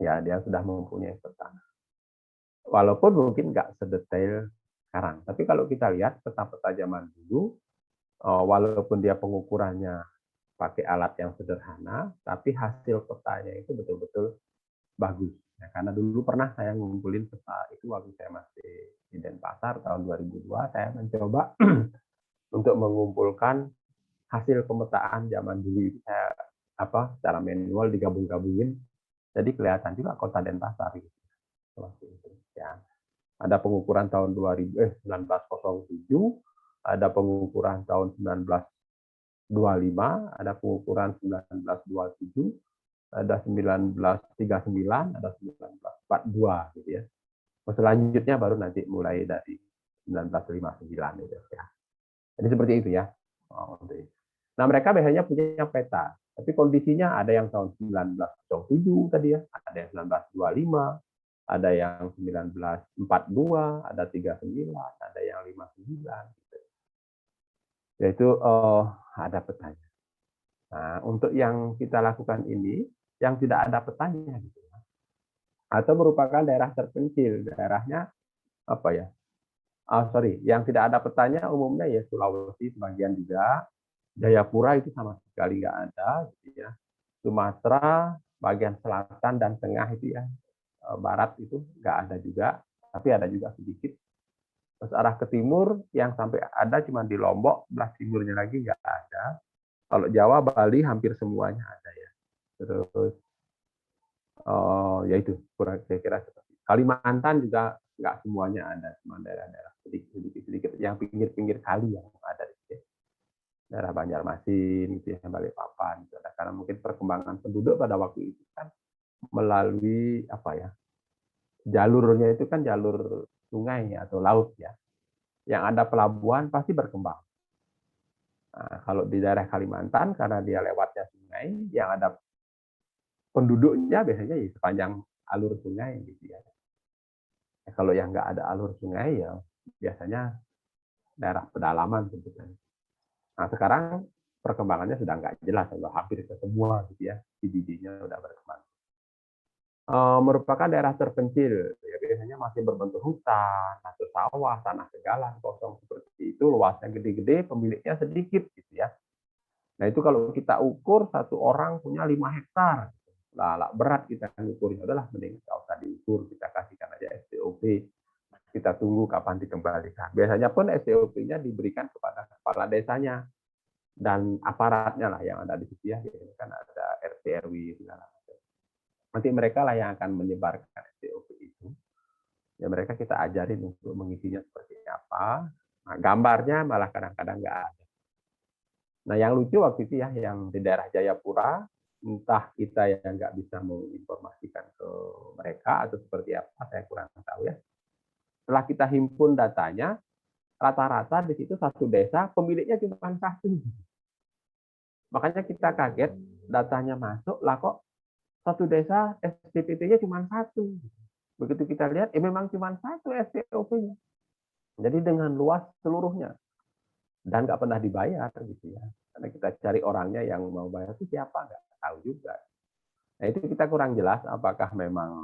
Ya dia sudah mempunyai peta. Walaupun mungkin nggak sedetail sekarang. Tapi kalau kita lihat peta-peta zaman dulu, walaupun dia pengukurannya pakai alat yang sederhana, tapi hasil petanya itu betul-betul bagus. Ya, karena dulu pernah saya ngumpulin peta itu waktu saya masih di Denpasar tahun 2002, saya mencoba untuk mengumpulkan hasil pemetaan zaman dulu itu saya secara manual digabung-gabungin, jadi kelihatan juga kota Denpasar gitu. Waktu itu. Ya. Ada pengukuran tahun 1907, ada pengukuran tahun 1925, ada pengukuran 1927, ada 1939, ada 1942 gitu ya. Selanjutnya baru nanti mulai dari 1959 gitu ya. Jadi seperti itu ya. Nah, mereka biasanya punya peta, tapi kondisinya ada yang tahun 1907 tadi ya, ada yang 1925, ada yang 1942, ada 39, ada yang 59 gitu. Yaitu ada petanya. Nah, untuk yang kita lakukan ini yang tidak ada petanya gitu. Atau merupakan daerah terpencil, daerahnya yang tidak ada petanya umumnya ya Sulawesi sebagian juga, Jayapura itu sama sekali nggak ada gitu ya. Sumatera bagian selatan dan tengah itu ya, barat itu nggak ada juga, tapi ada juga sedikit. Terus arah ke timur yang sampai ada cuma di Lombok, belah timurnya lagi nggak ada. Kalau Jawa, Bali hampir semuanya ada ya. Terus ya itu kira-kira seperti Kalimantan juga nggak semuanya ada, cuma daerah-daerah sedikit yang pinggir-pinggir kali yang ada di sini. Daerah Banjarmasin gitu ya, Balikpapan gitu. Karena mungkin perkembangan penduduk pada waktu itu kan melalui jalurnya itu kan jalur sungai atau laut ya. Yang ada pelabuhan pasti berkembang. Nah, kalau di daerah Kalimantan karena dia lewatnya sungai, yang ada penduduknya biasanya di sepanjang alur sungai gitu ya. Kalau yang nggak ada alur sungai ya biasanya daerah pedalaman sebetulnya. Nah sekarang perkembangannya sudah nggak jelas, hampir ke semua gitu ya, CBD-nya sudah berkembang. Merupakan daerah terpencil, ya biasanya masih berbentuk hutan atau sawah, tanah tegalan kosong seperti itu, luasnya gede-gede, pemiliknya sedikit gitu ya. Nah itu kalau kita ukur satu orang punya 5 hektar, lah berat kita ukurnya, udahlah mending nggak usah diukur, kita kasihkan aja STOP, kita tunggu kapan dikembalikan. Biasanya pun STOP-nya diberikan kepada kepala desanya dan aparatnya lah yang ada di situ ya, kan ada RT RW segala macam. Nanti mereka lah yang akan menyebarkan STOP itu. Ya mereka kita ajarin untuk mengisinya seperti apa. Nah, gambarnya malah kadang-kadang nggak ada. Nah yang lucu waktu itu ya, yang di daerah Jayapura, entah kita yang nggak bisa menginformasikan ke mereka atau seperti apa, saya kurang tahu ya. Setelah kita himpun datanya, rata-rata di situ satu desa pemiliknya cuma satu. Makanya kita kaget, datanya masuk, lah kok satu desa SPPT-nya cuma satu. Begitu kita lihat, memang cuma satu SPOP-nya. Jadi dengan luas seluruhnya. Dan nggak pernah dibayar gitu ya. Karena kita cari orangnya yang mau bayar itu siapa, nggak tahu juga. Nah itu kita kurang jelas apakah memang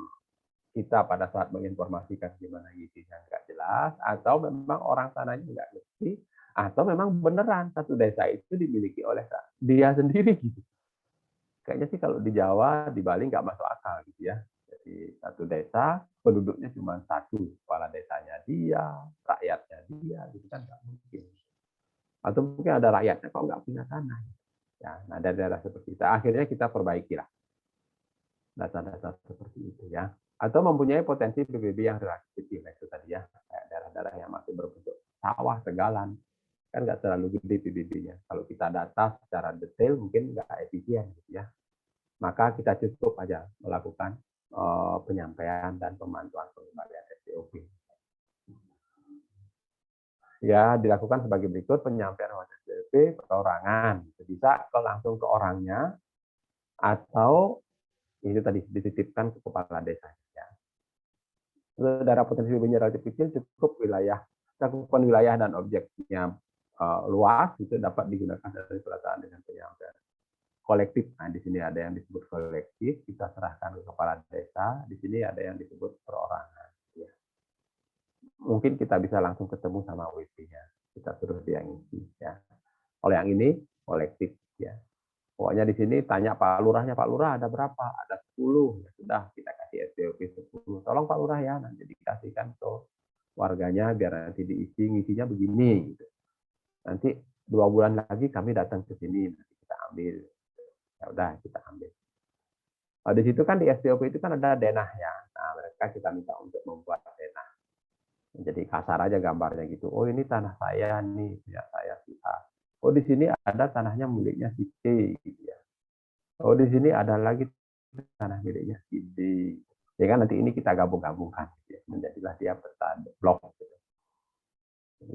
kita pada saat menginformasikan gimana isinya nggak jelas, atau memang orang sananya nggak ngerti, atau memang beneran satu desa itu dimiliki oleh dia sendiri gitu. Kayaknya sih kalau di Jawa, di Bali nggak masuk akal gitu ya. Jadi satu desa, penduduknya cuma satu, kepala desanya dia, rakyatnya dia, gitu kan nggak mungkin. Atau mungkin ada rakyatnya kok nggak punya tanah. Ya, nah dari daerah seperti itu, akhirnya kita perbaikilah data-data seperti itu ya. Atau mempunyai potensi PBB yang relatif kecil, itu tadi ya, kayak daerah-daerah yang masih berbentuk sawah, tegalan, kan nggak terlalu gede PBB-nya. Kalau kita data secara detail mungkin nggak efisien gitu ya. Maka kita cukup aja melakukan penyampaian dan pemantauan pengembalian STOP. Ya, dilakukan sebagai berikut: penyampaian STOP perorangan, bisa langsung ke orangnya atau itu tadi dititipkan ke kepala desa. Daerah potensi PBB-nya relatif kecil, cukup wilayah cakupan wilayah dan objeknya luas, itu dapat digunakan dari perataan dengan penyampaian kolektif. Nah, di sini ada yang disebut kolektif, kita serahkan ke kepala desa. Di sini ada yang disebut perorangan. Ya. Mungkin kita bisa langsung ketemu sama WP-nya. Kita suruh dia ngisi. Ya. Kalau yang ini kolektif. Ya. Pokoknya di sini tanya Pak Lurahnya, Pak Lurah ada berapa? Ada 10. Ya sudah, kita kasih SPOP 10. Tolong Pak Lurah ya, nanti dikasihkan ke warganya biar nanti diisi, ngisinya begini. Gitu. Nanti 2 bulan lagi kami datang ke sini, nanti kita ambil. Ya udah kita ambil. Nah, di situ kan di SPOP itu kan ada denah ya. Nah, mereka kita minta untuk membuat denah. Jadi kasar aja gambarnya gitu. Oh ini tanah saya nih, ya saya si A. Oh di sini ada tanahnya miliknya si C gitu ya. Oh di sini ada lagi tanah miliknya si D. Ya kan nanti ini kita gabung-gabungkan gitu ya. Menjadilah dia peta blok gitu.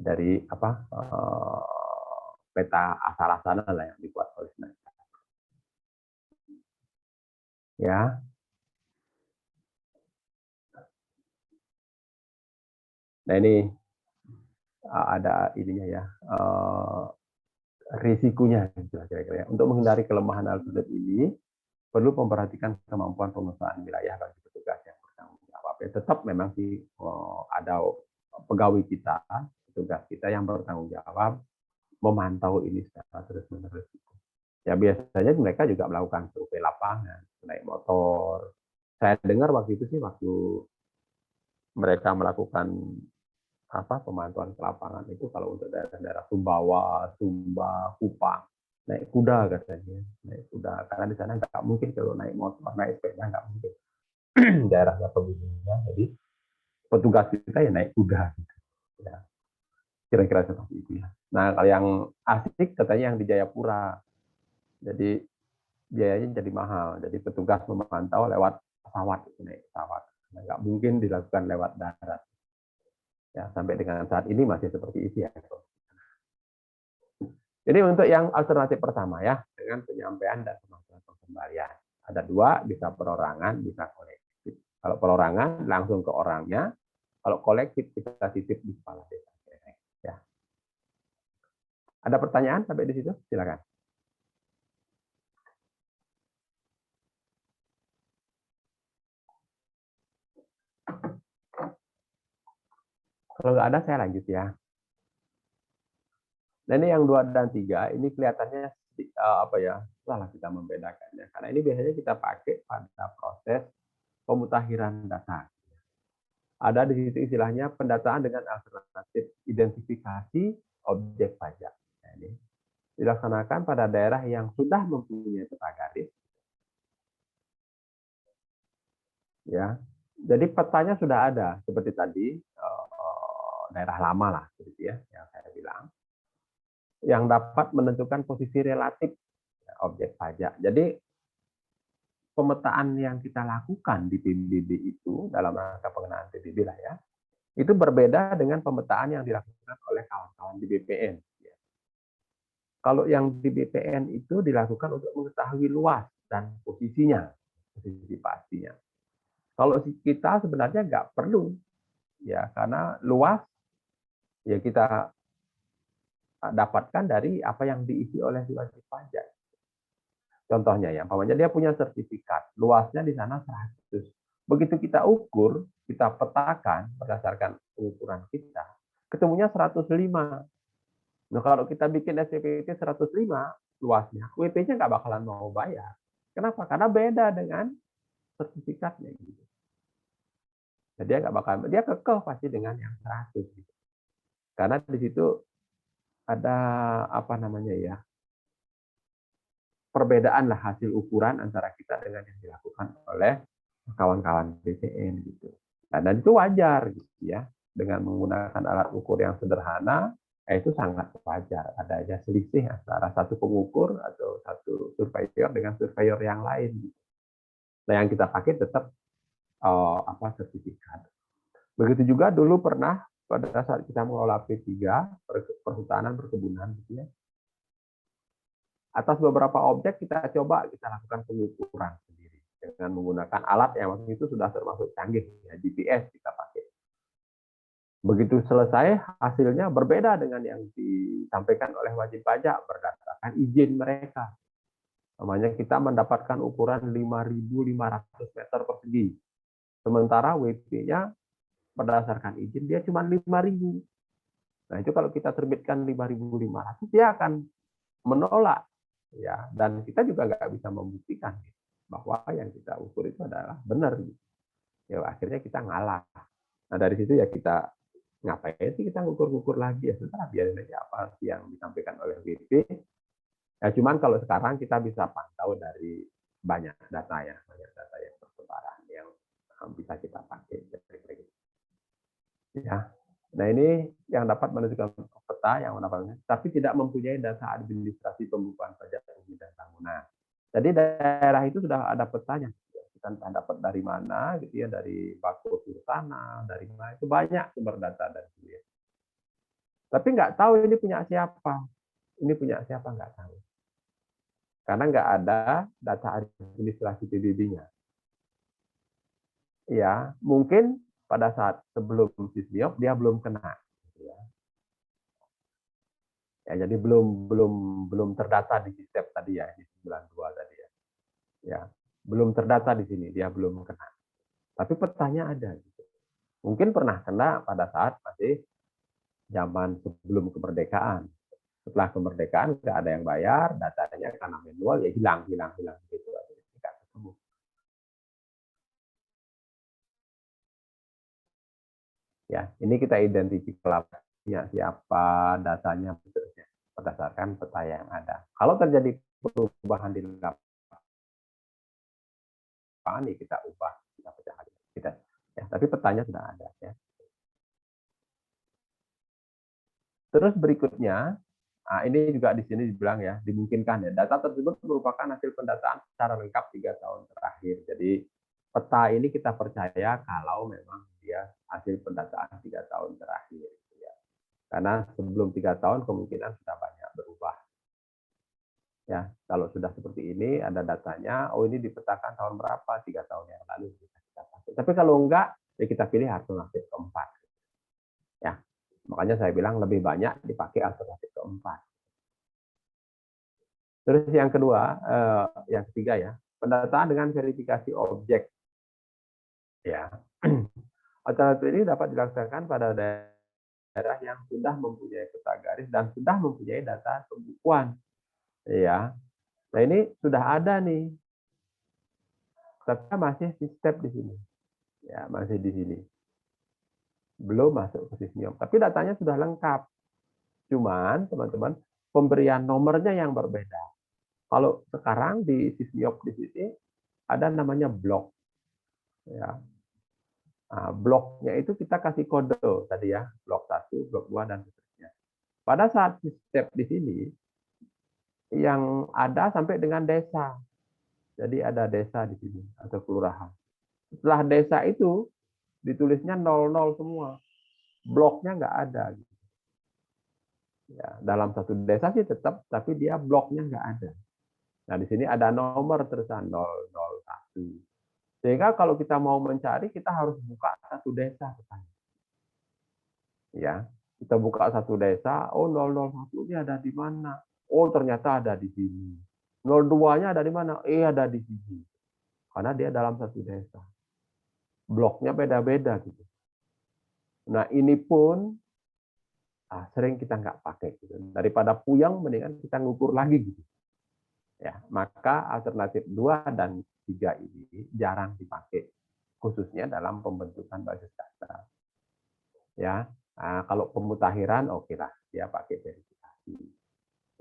Dari apa peta asal-asalan lah yang dibuat oleh mereka. Ya. Nah ini ada ininya ya, risikonya kira-kira. Untuk menghindari kelemahan algoritma ini, perlu memperhatikan kemampuan penguasaan wilayah bagi petugas yang bertanggung jawab. Tetap memang sih ada pegawai kita, petugas kita yang bertanggung jawab memantau ini secara terus-menerus. Ya biasanya mereka juga melakukan survei lapangan, naik motor. Saya dengar waktu itu sih waktu mereka melakukan pemantauan ke lapangan itu kalau untuk daerah-daerah Sumbawa, Sumba, Kupang, naik kuda katanya, naik kuda karena di sana nggak mungkin kalau naik motor, naik sepeda nggak mungkin. Daerahnya pegunungan, jadi petugas kita ya naik kuda. Gitu. Ya. Kira-kira seperti itu ya. Nah kalau yang asik katanya yang di Jayapura, jadi biayanya jadi mahal, jadi petugas memantau lewat pesawat, naik pesawat. nggak mungkin dilakukan lewat darat. Ya, sampai dengan saat ini masih seperti itu ya. Jadi untuk yang alternatif pertama ya, dengan penyampaian dan kemampuan pengembalian. Ada dua, bisa perorangan, bisa kolektif. Kalau perorangan langsung ke orangnya, kalau kolektif kita titip di kepala desa. Ya. Ada pertanyaan sampai di situ? Silakan. Kalau nggak ada, saya lanjut ya. Nah ini yang 2 dan 3, ini kelihatannya apa ya, salah kita membedakannya. Karena ini biasanya kita pakai pada proses pemutakhiran data. Ada di situ istilahnya pendataan dengan alternatif identifikasi objek pajak. Nah, ini dilaksanakan pada daerah yang sudah mempunyai peta garis. Ya, jadi petanya sudah ada seperti tadi daerah lama lah, seperti ya yang saya bilang, yang dapat menentukan posisi relatif objek pajak. Jadi pemetaan yang kita lakukan di PBB itu dalam rangka pengenaan PBB lah ya, itu berbeda dengan pemetaan yang dilakukan oleh kawan-kawan di BPN. Kalau yang di BPN itu dilakukan untuk mengetahui luas dan posisinya, posisi pastinya. Kalau kita sebenarnya nggak perlu, ya karena luas ya kita dapatkan dari apa yang diisi oleh wajib pajak. Contohnya ya, umpamanya dia punya sertifikat, luasnya di sana 100. Begitu kita ukur, kita petakan berdasarkan ukuran kita, ketemunya 105. Nah, kalau kita bikin SPPT 105 luasnya, WP-nya nggak bakalan mau bayar. Kenapa? Karena beda dengan sertifikatnya. Gitu. Jadi dia nggak bakal, dia kekeh pasti dengan yang 100. Gitu. Karena di situ ada apa namanya ya, perbedaan lah hasil ukuran antara kita dengan yang dilakukan oleh kawan-kawan BPN gitu. Nah, dan itu wajar gitu ya, dengan menggunakan alat ukur yang sederhana, itu sangat wajar adanya selisih antara satu pengukur atau satu surveyor dengan surveyor yang lain. Gitu. Nah, yang kita pakai tetap sertifikat. Begitu juga dulu pernah pada saat kita mengelola P3 perhutanan perkebunan gitu ya. Atas beberapa objek kita coba kita lakukan pengukuran sendiri dengan menggunakan alat yang waktu itu sudah termasuk canggih ya, GPS kita pakai. Begitu selesai hasilnya berbeda dengan yang disampaikan oleh wajib pajak berdasarkan izin mereka. Namanya kita mendapatkan ukuran 5.500 meter persegi. Sementara WP-nya berdasarkan izin dia cuma 5.000. Nah, itu kalau kita terbitkan 5.500 dia akan menolak ya, dan kita juga nggak bisa membuktikan bahwa yang kita ukur itu adalah benar. Ya akhirnya kita ngalah. Nah, dari situ ya kita ngapain sih kita ngukur-ngukur lagi ya, sudah biarin aja apa yang disampaikan oleh WP. Ya cuman kalau sekarang kita bisa pantau dari banyak data ya, banyak data yang bertebaran yang bisa kita pakai. Ya. Nah, ini yang dapat menentukan peta yang mendapatkan, tapi tidak mempunyai data administrasi pembukuan pajak dan bangunan. Jadi daerah itu sudah ada petanya. Kita entah dapat dari mana, gitu ya, dari Bako Sursana, dari mana, itu banyak sumber data dan sebagainya. Tapi nggak tahu ini punya siapa. Ini punya siapa nggak tahu. Karena nggak ada data administrasi PBB-nya. Ya, mungkin pada saat sebelum Sisbiop dia belum kena. Ya, jadi belum terdata di sistem tadi ya, di 92 tadi ya. Ya, belum terdata di sini, dia belum kena. Tapi petanya ada gitu. Mungkin pernah kena pada saat masih zaman sebelum kemerdekaan. Setelah kemerdekaan nggak ada yang bayar, datanya karena manual ya hilang gitu. Nggak ketemu. Ya, ini kita identifikasi siapa, datanya seterusnya berdasarkan peta yang ada. Kalau terjadi perubahan di lapangan, ya kita ubah, kita pecah kita. Ya, tapi petanya sudah ada ya. Terus berikutnya, nah ini juga di sini dibilang ya, dimungkinkan ya. Data tersebut merupakan hasil pendataan secara lengkap 3 tahun terakhir. Jadi peta ini kita percaya kalau memang dia hasil pendataan 3 tahun terakhir. Ya. Karena sebelum 3 tahun kemungkinan sudah banyak berubah. Ya, kalau sudah seperti ini ada datanya, oh ini dipetakan tahun berapa, 3 tahun yang lalu kita pakai. Tapi kalau enggak, ya kita pilih alternatif keempat. Ya, makanya saya bilang lebih banyak dipakai alternatif keempat. Terus yang kedua, yang ketiga ya, pendataan dengan verifikasi objek. Ya, alternatif ini dapat dilaksanakan pada daerah yang sudah mempunyai peta garis dan sudah mempunyai data pembukuan. Ya, nah ini sudah ada nih, tapi masih di step di sini. Ya, masih di sini. Belum masuk ke Sysmiop, tapi datanya sudah lengkap. Cuman teman-teman, pemberian nomornya yang berbeda. Kalau sekarang di Sysmiop di sini ada namanya blok. Ya. Nah, bloknya itu kita kasih kode tadi ya, blok 1, blok 2 dan seterusnya. Pada saat step di sini yang ada sampai dengan desa. Jadi ada desa di sini atau kelurahan. Setelah desa itu ditulisnya 00 semua. Bloknya nggak ada. Ya, dalam satu desa sih tetap, tapi dia bloknya nggak ada. Nah, di sini ada nomor terusan 001. Sehingga kalau kita mau mencari, kita harus buka satu desa. Ya, kita buka satu desa, oh 001 ini ada di mana? Oh, ternyata ada di sini. 02-nya ada di mana? Ada di sini. Karena dia dalam satu desa. Bloknya beda-beda gitu. Nah, ini pun sering kita nggak pakai gitu. Daripada puyeng, mendingan kita ngukur lagi gitu. Ya, maka alternatif 2 dan 3 ini jarang dipakai, khususnya dalam pembentukan basis data. Ya, kalau pemutakhiran oke lah, dia pakai verifikasi.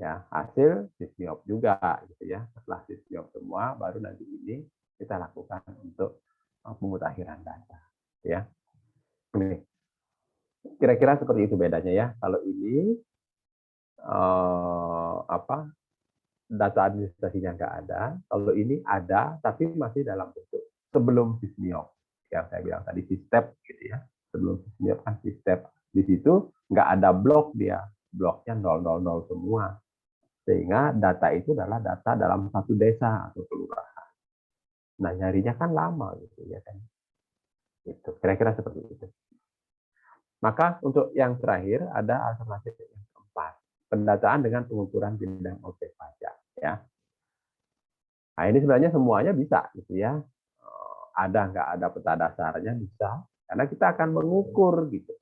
Ya, hasil Sysmiop juga gitu ya. Setelah Sysmiop semua, baru nanti ini kita lakukan untuk pemutakhiran data. Ya, ini kira-kira seperti itu bedanya ya. Kalau ini data administrasinya nggak ada. Kalau ini ada, tapi masih dalam bentuk sebelum Sysmiop. Yang saya bilang tadi step gitu ya. Sebelum Sysmiop kan step. Di situ nggak ada blok dia. Bloknya 000 semua. Sehingga data itu adalah data dalam satu desa atau kelurahan. Nah, nyarinya kan lama gitu ya kan. Itu kira-kira seperti itu. Maka untuk yang terakhir ada alternatif yang keempat, pendataan dengan pengukuran bidang objek pajak ya. Nah, ini sebenarnya semuanya bisa gitu ya. Ada nggak ada peta dasarnya bisa, karena kita akan mengukur gitu.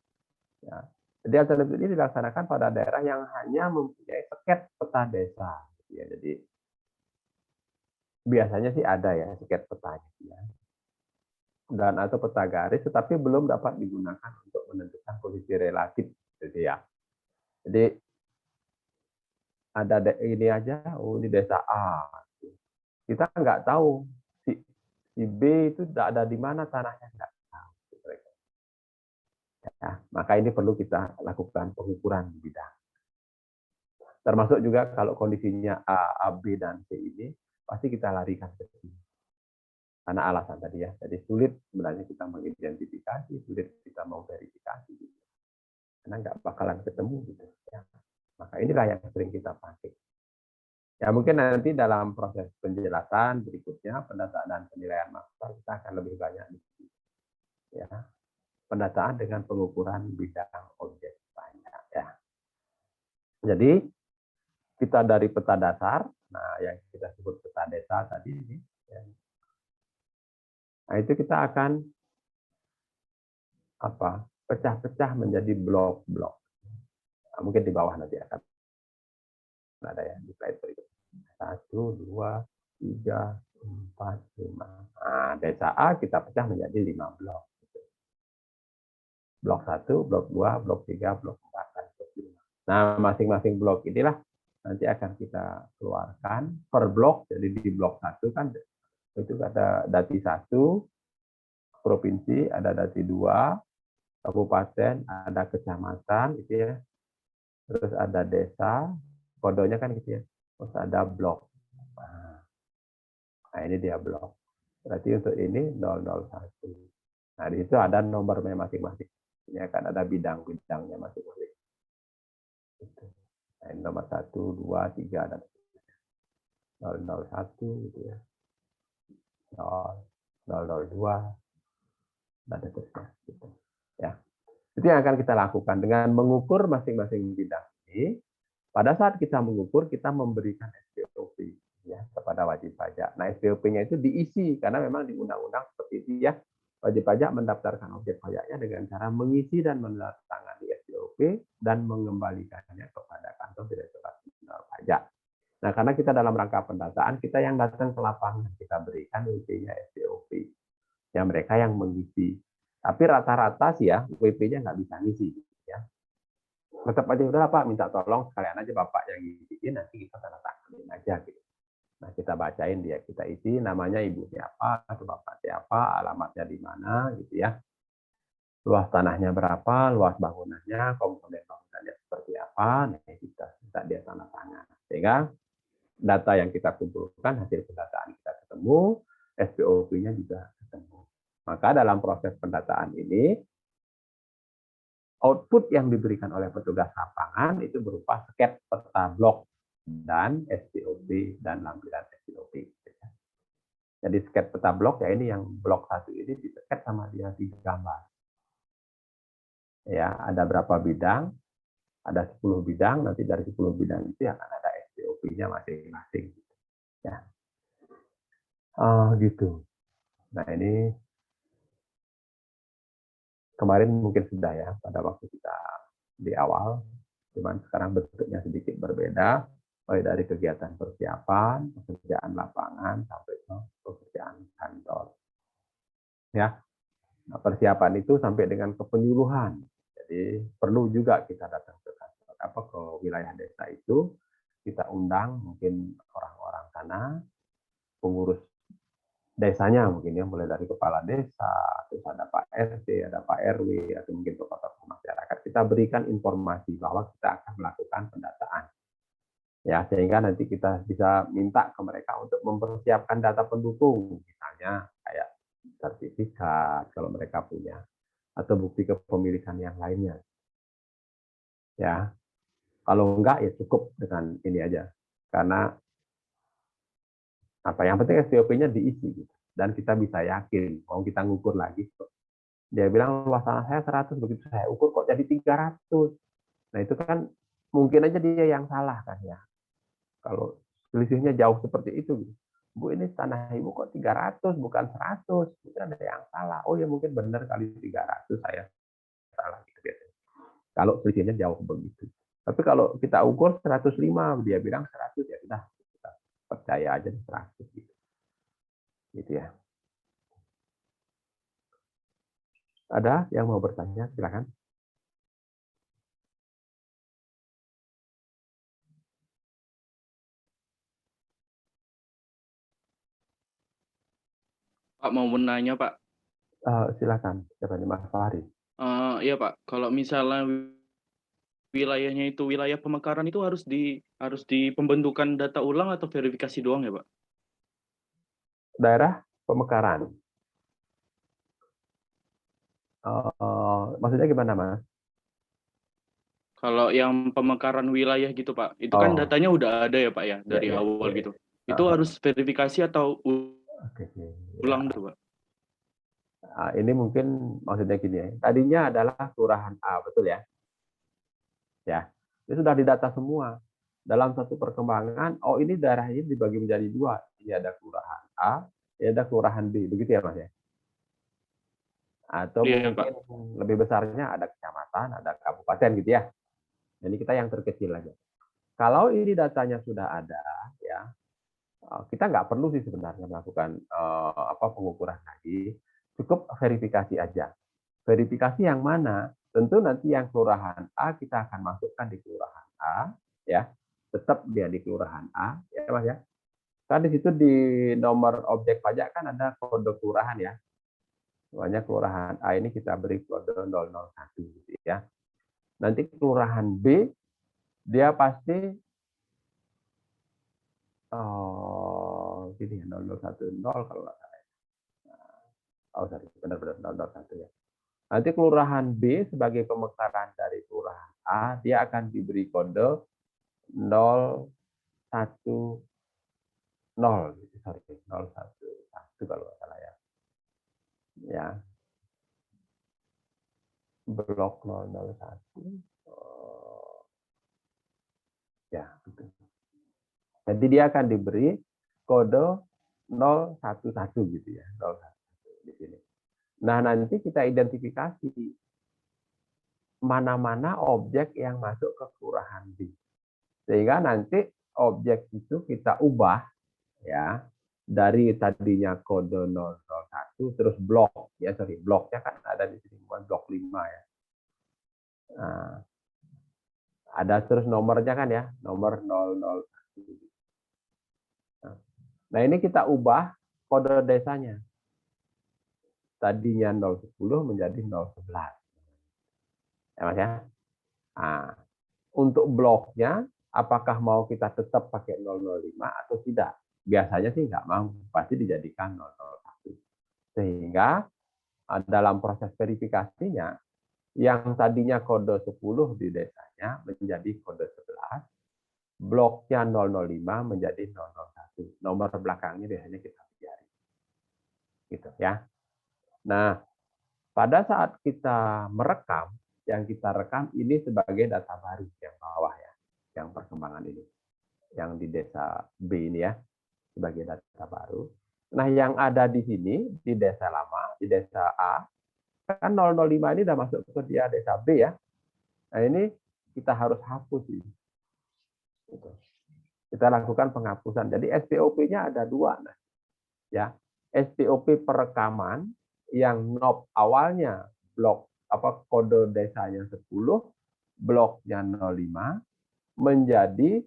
Ya. Jadi alternatif ini dilaksanakan pada daerah yang hanya mempunyai seket peta desa. Gitu ya. Jadi biasanya sih ada ya seket petanya. Ya. Dan atau peta garis, tetapi belum dapat digunakan untuk menentukan posisi relatif. Gitu ya. Jadi ada ini aja, oh ini desa A. Kita nggak tahu si B itu ada di mana tanahnya, nggak tahu. Ya, maka ini perlu kita lakukan pengukuran bidang. Termasuk juga kalau kondisinya A, B, dan C ini, pasti kita larikan ke sini. Karena alasan tadi ya, jadi sulit sebenarnya kita mengidentifikasi, sulit kita mau verifikasi. Gitu. Karena nggak bakalan ketemu gitu. Ya. Maka inilah yang sering kita pakai. Ya mungkin nanti dalam proses penjelasan berikutnya, pendataan dan penilaian maksimal kita akan lebih banyak di sini. Ya, pendataan dengan pengukuran bidang objek pajak. Ya. Jadi kita dari peta dasar, nah yang kita sebut peta desa tadi ini, ya. Nah itu kita akan pecah-pecah menjadi blok-blok. Nah, mungkin di bawah nanti akan ada ya di slide berikutnya. 1, 2, 3, 4, 5. Nah, desa A kita pecah menjadi 5 blok. Blok 1, blok 2, blok 3, blok 4, dan blok 5. Nah, masing-masing blok inilah nanti akan kita keluarkan per blok. Jadi di blok 1 kan itu ada dati 1, provinsi, ada dati 2, kabupaten, ada kecamatan, gitu ya. Terus ada desa, kodenya kan gitu ya. Terus ada blok. Nah, ini dia blok. Berarti untuk ini 001. Nah, di situ ada nomornya masing-masing. Ini akan ada bidang-bidangnya masing-masing. Nah, ini nomor 1, 2, 3, dan 001 gitu ya. 0, 002, dan seterusnya. Gitu. Ya. Itu yang akan kita lakukan dengan mengukur masing-masing bidang ini. Pada saat kita mengukur, kita memberikan SPOP ya kepada wajib pajak. Nah, SPOP-nya itu diisi karena memang di undang-undang seperti itu ya. Wajib pajak mendaftarkan objek pajaknya dengan cara mengisi dan menandatangani SPOP dan mengembalikannya kepada kantor Direktorat Jenderal Pajak. Nah, karena kita dalam rangka pendataan, kita yang datang ke lapangan, kita berikan WP-nya SPOP. Ya, mereka yang mengisi. Tapi rata-rata sih ya, WP-nya nggak bisa ngisi. Ya. Tetap aja, udah Pak, minta tolong sekalian aja Bapak yang ngisiin, nanti kita tanda tanganin aja. Gitu. Nah, kita bacain dia, kita isi namanya ibu siapa, atau bapak siapa, alamatnya di mana, gitu ya. Luas tanahnya berapa, luas bangunannya, komponen bangunannya seperti apa, nah kita minta dia tanda tangan. Sehingga data yang kita kumpulkan, hasil pendataan kita ketemu, SPOP-nya juga ketemu. Maka dalam proses pendataan ini, output yang diberikan oleh petugas lapangan itu berupa sket peta blok dan SPOP dan lampiran SPOP. Jadi sket peta blok ya ini yang blok 1 ini disket sama dia 3 gambar. Ya, ada berapa bidang? Ada 10 bidang, nanti dari 10 bidang itu akan ada SPOP-nya masing-masing. Ya. Gitu. Nah, ini kemarin mungkin sudah ya pada waktu kita di awal, cuman sekarang bentuknya sedikit berbeda, mulai dari kegiatan persiapan, pekerjaan lapangan sampai ke pekerjaan kantor. Ya, nah, persiapan itu sampai dengan kepenyuluhan. Jadi perlu juga kita datang ke kantor, ke wilayah desa itu, kita undang mungkin orang-orang sana, pengurus desanya mungkin ya, mulai dari kepala desa, terus ada Pak RT, ada Pak RW, atau mungkin tokoh-tokoh masyarakat. Kita berikan informasi bahwa kita akan melakukan pendataan. Ya, sehingga nanti kita bisa minta ke mereka untuk mempersiapkan data pendukung, misalnya kayak sertifikat kalau mereka punya, atau bukti kepemilikan yang lainnya. Ya, kalau enggak ya cukup dengan ini aja. Karena apa yang penting SPOP-nya diisi gitu. Dan kita bisa yakin, mau kita ngukur lagi, dia bilang luas tanah saya 100, begitu saya ukur kok jadi 300. Nah itu kan mungkin aja dia yang salah kan ya. Kalau selisihnya jauh seperti itu, Bu ini tanah ibu kok 300 bukan 100, mungkin ada yang salah. Oh ya mungkin benar kali 300 saya salah gitu biasanya. Kalau selisihnya jauh begitu. Tapi kalau kita ukur 105, dia bilang 100 ya sudah kita percaya aja 100 gitu. Gitu ya. Ada yang mau bertanya? Silakan. Pak mau menanya Pak. Silakan. Siapa nih Mas Fahri? Iya Pak, kalau misalnya wilayahnya itu wilayah pemekaran itu harus di pembentukan data ulang atau verifikasi doang ya Pak? Daerah pemekaran. Maksudnya gimana Mas? Kalau yang pemekaran wilayah gitu Pak, itu kan Oh, datanya udah ada ya Pak ya ya, dari ya, awal ya. gitu. Itu harus verifikasi atau Oke, ya. ulang dulu Pak? Ini mungkin maksudnya gini ya. Tadinya adalah kelurahan A, betul ya? Ya, itu sudah didata semua. Dalam satu perkembangan, oh ini daerah ini dibagi menjadi dua. Ini ada kelurahan A, ini ada kelurahan B, begitu ya Mas ya? Atau Iya mungkin Pak. lebih besarnya ada kecamatan, ada kabupaten gitu ya. Jadi kita yang terkecil aja. Kalau ini datanya sudah ada, ya kita nggak perlu sih sebenarnya melakukan pengukuran lagi, cukup verifikasi aja. Verifikasi yang mana? Tentu nanti yang kelurahan A kita akan masukkan di kelurahan A, ya, tetap dia di kelurahan A, ya Mas ya. Kan di situ di nomor objek pajak kan ada kode kelurahan ya. Namanya kelurahan A ini kita beri kode 001 gitu ya. Nanti kelurahan B dia pasti gini ya 0010 kalau nggak salah. Oh, sorry, benar-benar 001 ya. Nanti kelurahan B sebagai pemekaran dari kelurahan A, dia akan diberi kode 010, sorry, 011 kalau nggak salah ya. Ya, blok 001. Ya, gitu. Jadi dia akan diberi kode 011 gitu ya, 011 di sini. Nah, nanti kita identifikasi mana-mana objek yang masuk ke kelurahan B. Sehingga nanti objek itu kita ubah ya dari tadinya kode 001 terus blok ya, sorry, bloknya kan ada di sini bukan blok 5 ya. Nah, ada terus nomornya kan ya, nomor 001. Nah, ini kita ubah kode desanya. Tadinya 010 menjadi 011. Ya, Mas ya. Nah, untuk bloknya apakah mau kita tetap pakai 005 atau tidak? Biasanya sih nggak mau, pasti dijadikan 001. Sehingga dalam proses verifikasinya, yang tadinya kode 10 di desanya menjadi kode 11, bloknya 005 menjadi 001. Nomor belakangnya biasanya kita biarin. Gitu ya. Nah, pada saat kita merekam, yang kita rekam ini sebagai data baru yang bawah ya, yang perkembangan ini, yang di desa B ini ya, sebagai data baru. Nah, yang ada di sini, di desa lama, di desa A, kan 005 ini sudah masuk ke dia desa B ya. Nah, ini kita harus hapus ini. Kita lakukan penghapusan. Jadi SPOP-nya ada dua. Nah, ya. SPOP perekaman yang NOP awalnya blok kode desanya 10, bloknya 05 menjadi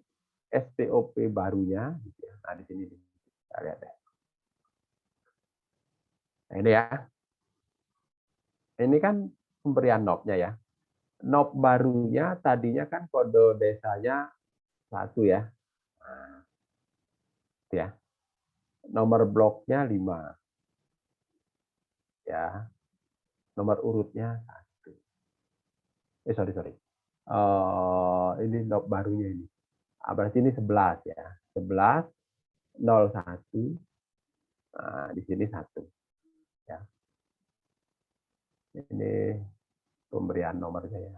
SPOP barunya. Nah, di sini kita lihat ya. Nah, ini ya. Ini kan pemberian NOP-nya ya. NOP barunya tadinya kan kode desanya 1 ya. Nah, ya. Nomor bloknya 5. Ya. Nomor urutnya 1. Sorry. Ini NOP barunya ini. Berarti ini 11 ya. 11, 01. Nah, di sini 1. Ya. Ini pemberian nomornya ya.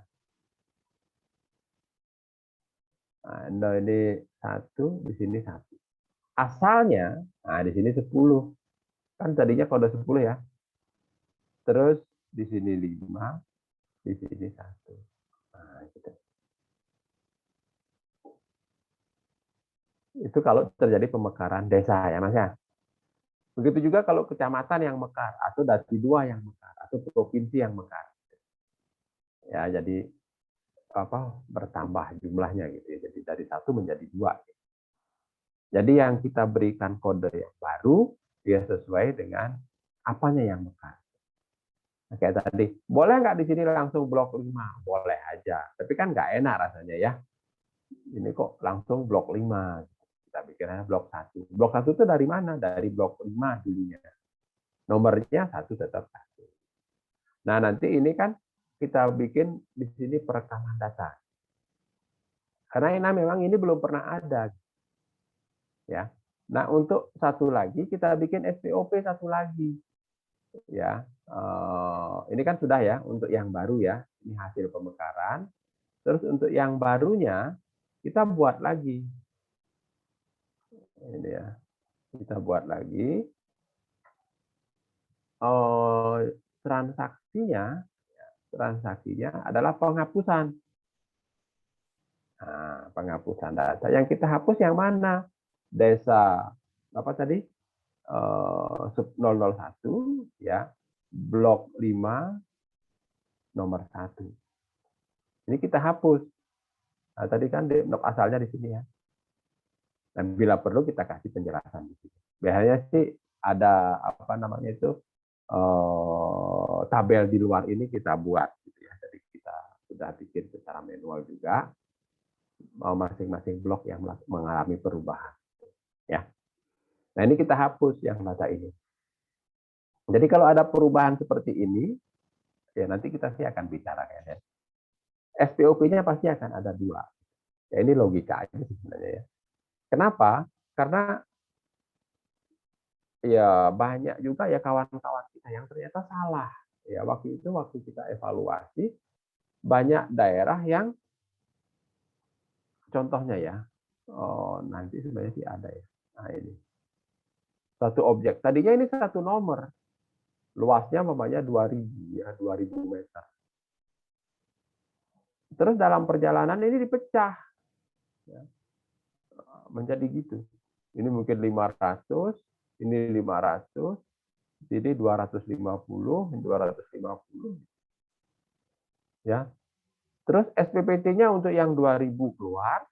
Nah, ini 1, di sini 1. Asalnya, nah di sini 10. Kan tadinya kode 10 ya. Terus di sini 5, di sini 1. Nah, gitu. Itu kalau terjadi pemekaran desa ya, Mas ya. Begitu juga kalau kecamatan yang mekar atau dati 2 yang mekar atau provinsi yang mekar. Ya, jadi bertambah jumlahnya gitu ya. Jadi dari 1 menjadi 2. Jadi yang kita berikan kode yang baru dia sesuai dengan apanya yang mekar. Nah, kayak tadi, boleh nggak di sini langsung blok 5? Boleh aja. Tapi kan nggak enak rasanya ya. Ini kok langsung blok 5. Kita bikinnya blok 1. Blok 1 itu dari mana? Dari blok 5 dulunya. Nomornya 1 tetap 1. Nah, nanti ini kan kita bikin di sini perekaman data. Karena ini memang ini belum pernah ada. Ya. Nah, untuk satu lagi kita bikin SPOP satu lagi. Ya. Ini kan sudah ya untuk yang baru ya. Ini hasil pemekaran. Terus untuk yang barunya kita buat lagi. Ini ya. Kita buat lagi. Transaksinya adalah penghapusan. Nah, penghapusan data. Yang kita hapus yang mana? Desa apa tadi? 001 ya. Blok 5 nomor 1. Ini kita hapus. Nah, tadi kan asalnya di sini ya. Dan bila perlu kita kasih penjelasan di sini. Biasanya sih ada tabel di luar ini kita buat gitu ya. Jadi kita sudah bikin secara manual juga masing-masing blok yang mengalami perubahan ya. Nah, ini kita hapus yang data ini. Jadi kalau ada perubahan seperti ini, ya nanti kita sih akan bicarakan ya. SPOP-nya pasti akan ada 2. Ya ini logika aja sebenarnya ya. Kenapa? Karena ya banyak juga ya kawan-kawan kita yang ternyata salah. Ya waktu kita evaluasi, banyak daerah yang contohnya ya, nanti sebenarnya sih ada ya. Nah ini satu objek. Tadinya ini satu nomor, luasnya namanya 2000 ya, 2000 meter. Terus dalam perjalanan ini dipecah ya, menjadi gitu. Ini mungkin 500, ini 500, ini 250, 250. Ya. Terus SPPT-nya untuk yang 2000 keluar,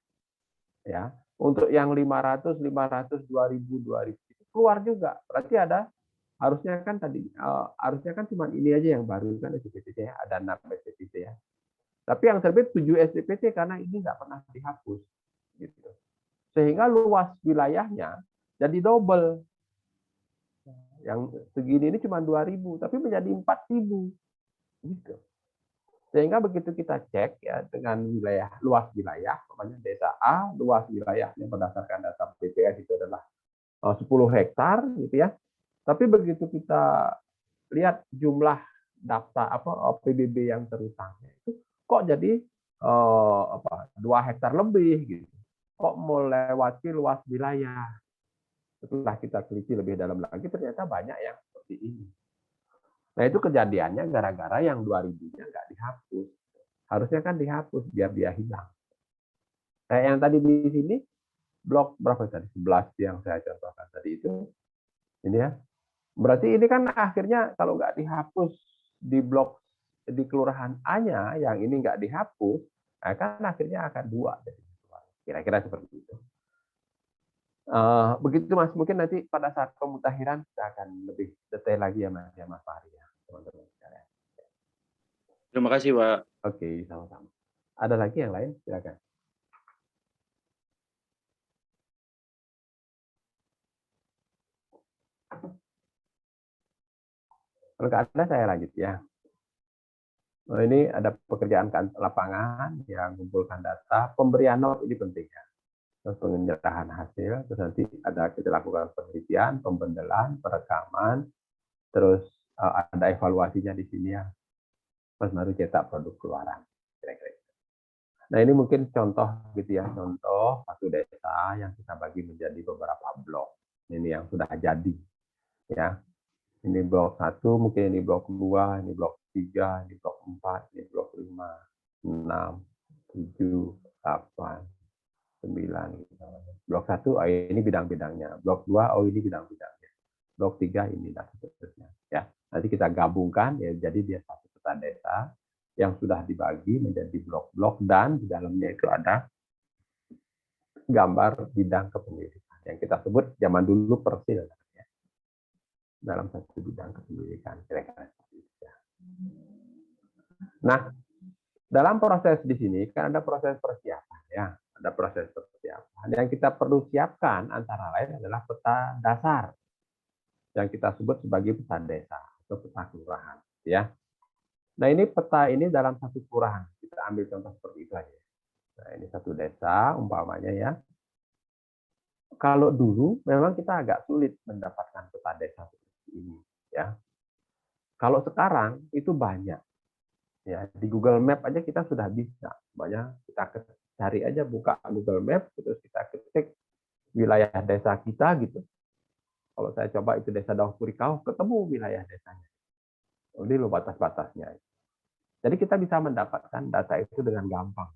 ya. Untuk yang 500, 500, 2000, 2000 itu keluar juga. Berarti harusnya kan cuma ini aja yang baru kan SPPT ya, ada 6 SPPT ya. Tapi yang terbit 7 SPPT karena ini nggak pernah dihapus gitu. Sehingga luas wilayahnya jadi double. Yang segini ini cuma 2000 tapi menjadi 4000 gitu. Sehingga begitu kita cek ya dengan luas wilayah, namanya desa A, luas wilayahnya berdasarkan data BPS itu adalah 10 hektar gitu ya. Tapi begitu kita lihat jumlah daftar PBB yang terutangnya itu kok jadi 2 hektar lebih gitu. Kok melewati luas wilayah. Setelah kita teliti lebih dalam lagi ternyata banyak yang seperti ini. Nah itu kejadiannya gara-gara yang 2000-nya nggak dihapus. Harusnya kan dihapus biar dia hilang. Kayak yang tadi di sini, blok berapa tadi? 11 yang saya contohkan tadi itu. Ini ya. Berarti ini kan akhirnya kalau nggak dihapus di blok di kelurahan A-nya, yang ini nggak dihapus, nah kan akhirnya akan 2. Kira-kira seperti itu. Begitu Mas, mungkin nanti pada saat pemutakhiran kita akan lebih detail lagi ya Mas Fahri ya, teman-teman sekalian. Terima kasih, Pak. Oke, sama-sama. Ada lagi yang lain? Silakan. Kalau nggak ada, saya lanjut ya. Nah, ini ada pekerjaan lapangan yang mengumpulkan data, pemberian not ini penting ya. Terus penyerahan hasil, terus nanti kita lakukan penelitian, pembendelan, perekaman, terus ada evaluasinya di sini ya. Terus baru cetak produk keluaran. Kira-kira. Nah ini mungkin contoh gitu ya, contoh satu desa yang kita bagi menjadi beberapa blok. Ini yang sudah jadi ya. Ini blok 1, mungkin ini blok 2, ini blok 3, ini blok 4, ini blok 5, 6, 7, 8, 9. Blok 1, ini bidang-bidangnya. Blok 2, ini bidang-bidangnya. Blok 3, ini dan seterusnya. Ya, nanti kita gabungkan, ya jadi dia satu peta desa yang sudah dibagi menjadi blok-blok dan di dalamnya itu ada gambar bidang kepemilikan yang kita sebut zaman dulu persil. Dalam satu bidang kependidikan kira-kira. Nah, dalam proses di sini kan ada proses persiapan ya, ada proses persiapan. Yang kita perlu siapkan antara lain adalah peta dasar yang kita sebut sebagai peta desa atau peta kelurahan ya. Nah, ini peta ini dalam satu kelurahan. Kita ambil contoh seperti itu aja. Nah, ini satu desa umpamanya ya. Kalau dulu memang kita agak sulit mendapatkan peta desa seperti ini ya. Kalau sekarang itu banyak. Ya, di Google Map aja kita sudah bisa. Banyak kita cari aja, buka Google Map terus kita ketik wilayah desa kita gitu. Kalau saya coba itu desa Dauh Kurikau, ketemu wilayah desanya. Ini loh batas-batasnya. Jadi kita bisa mendapatkan data itu dengan gampang.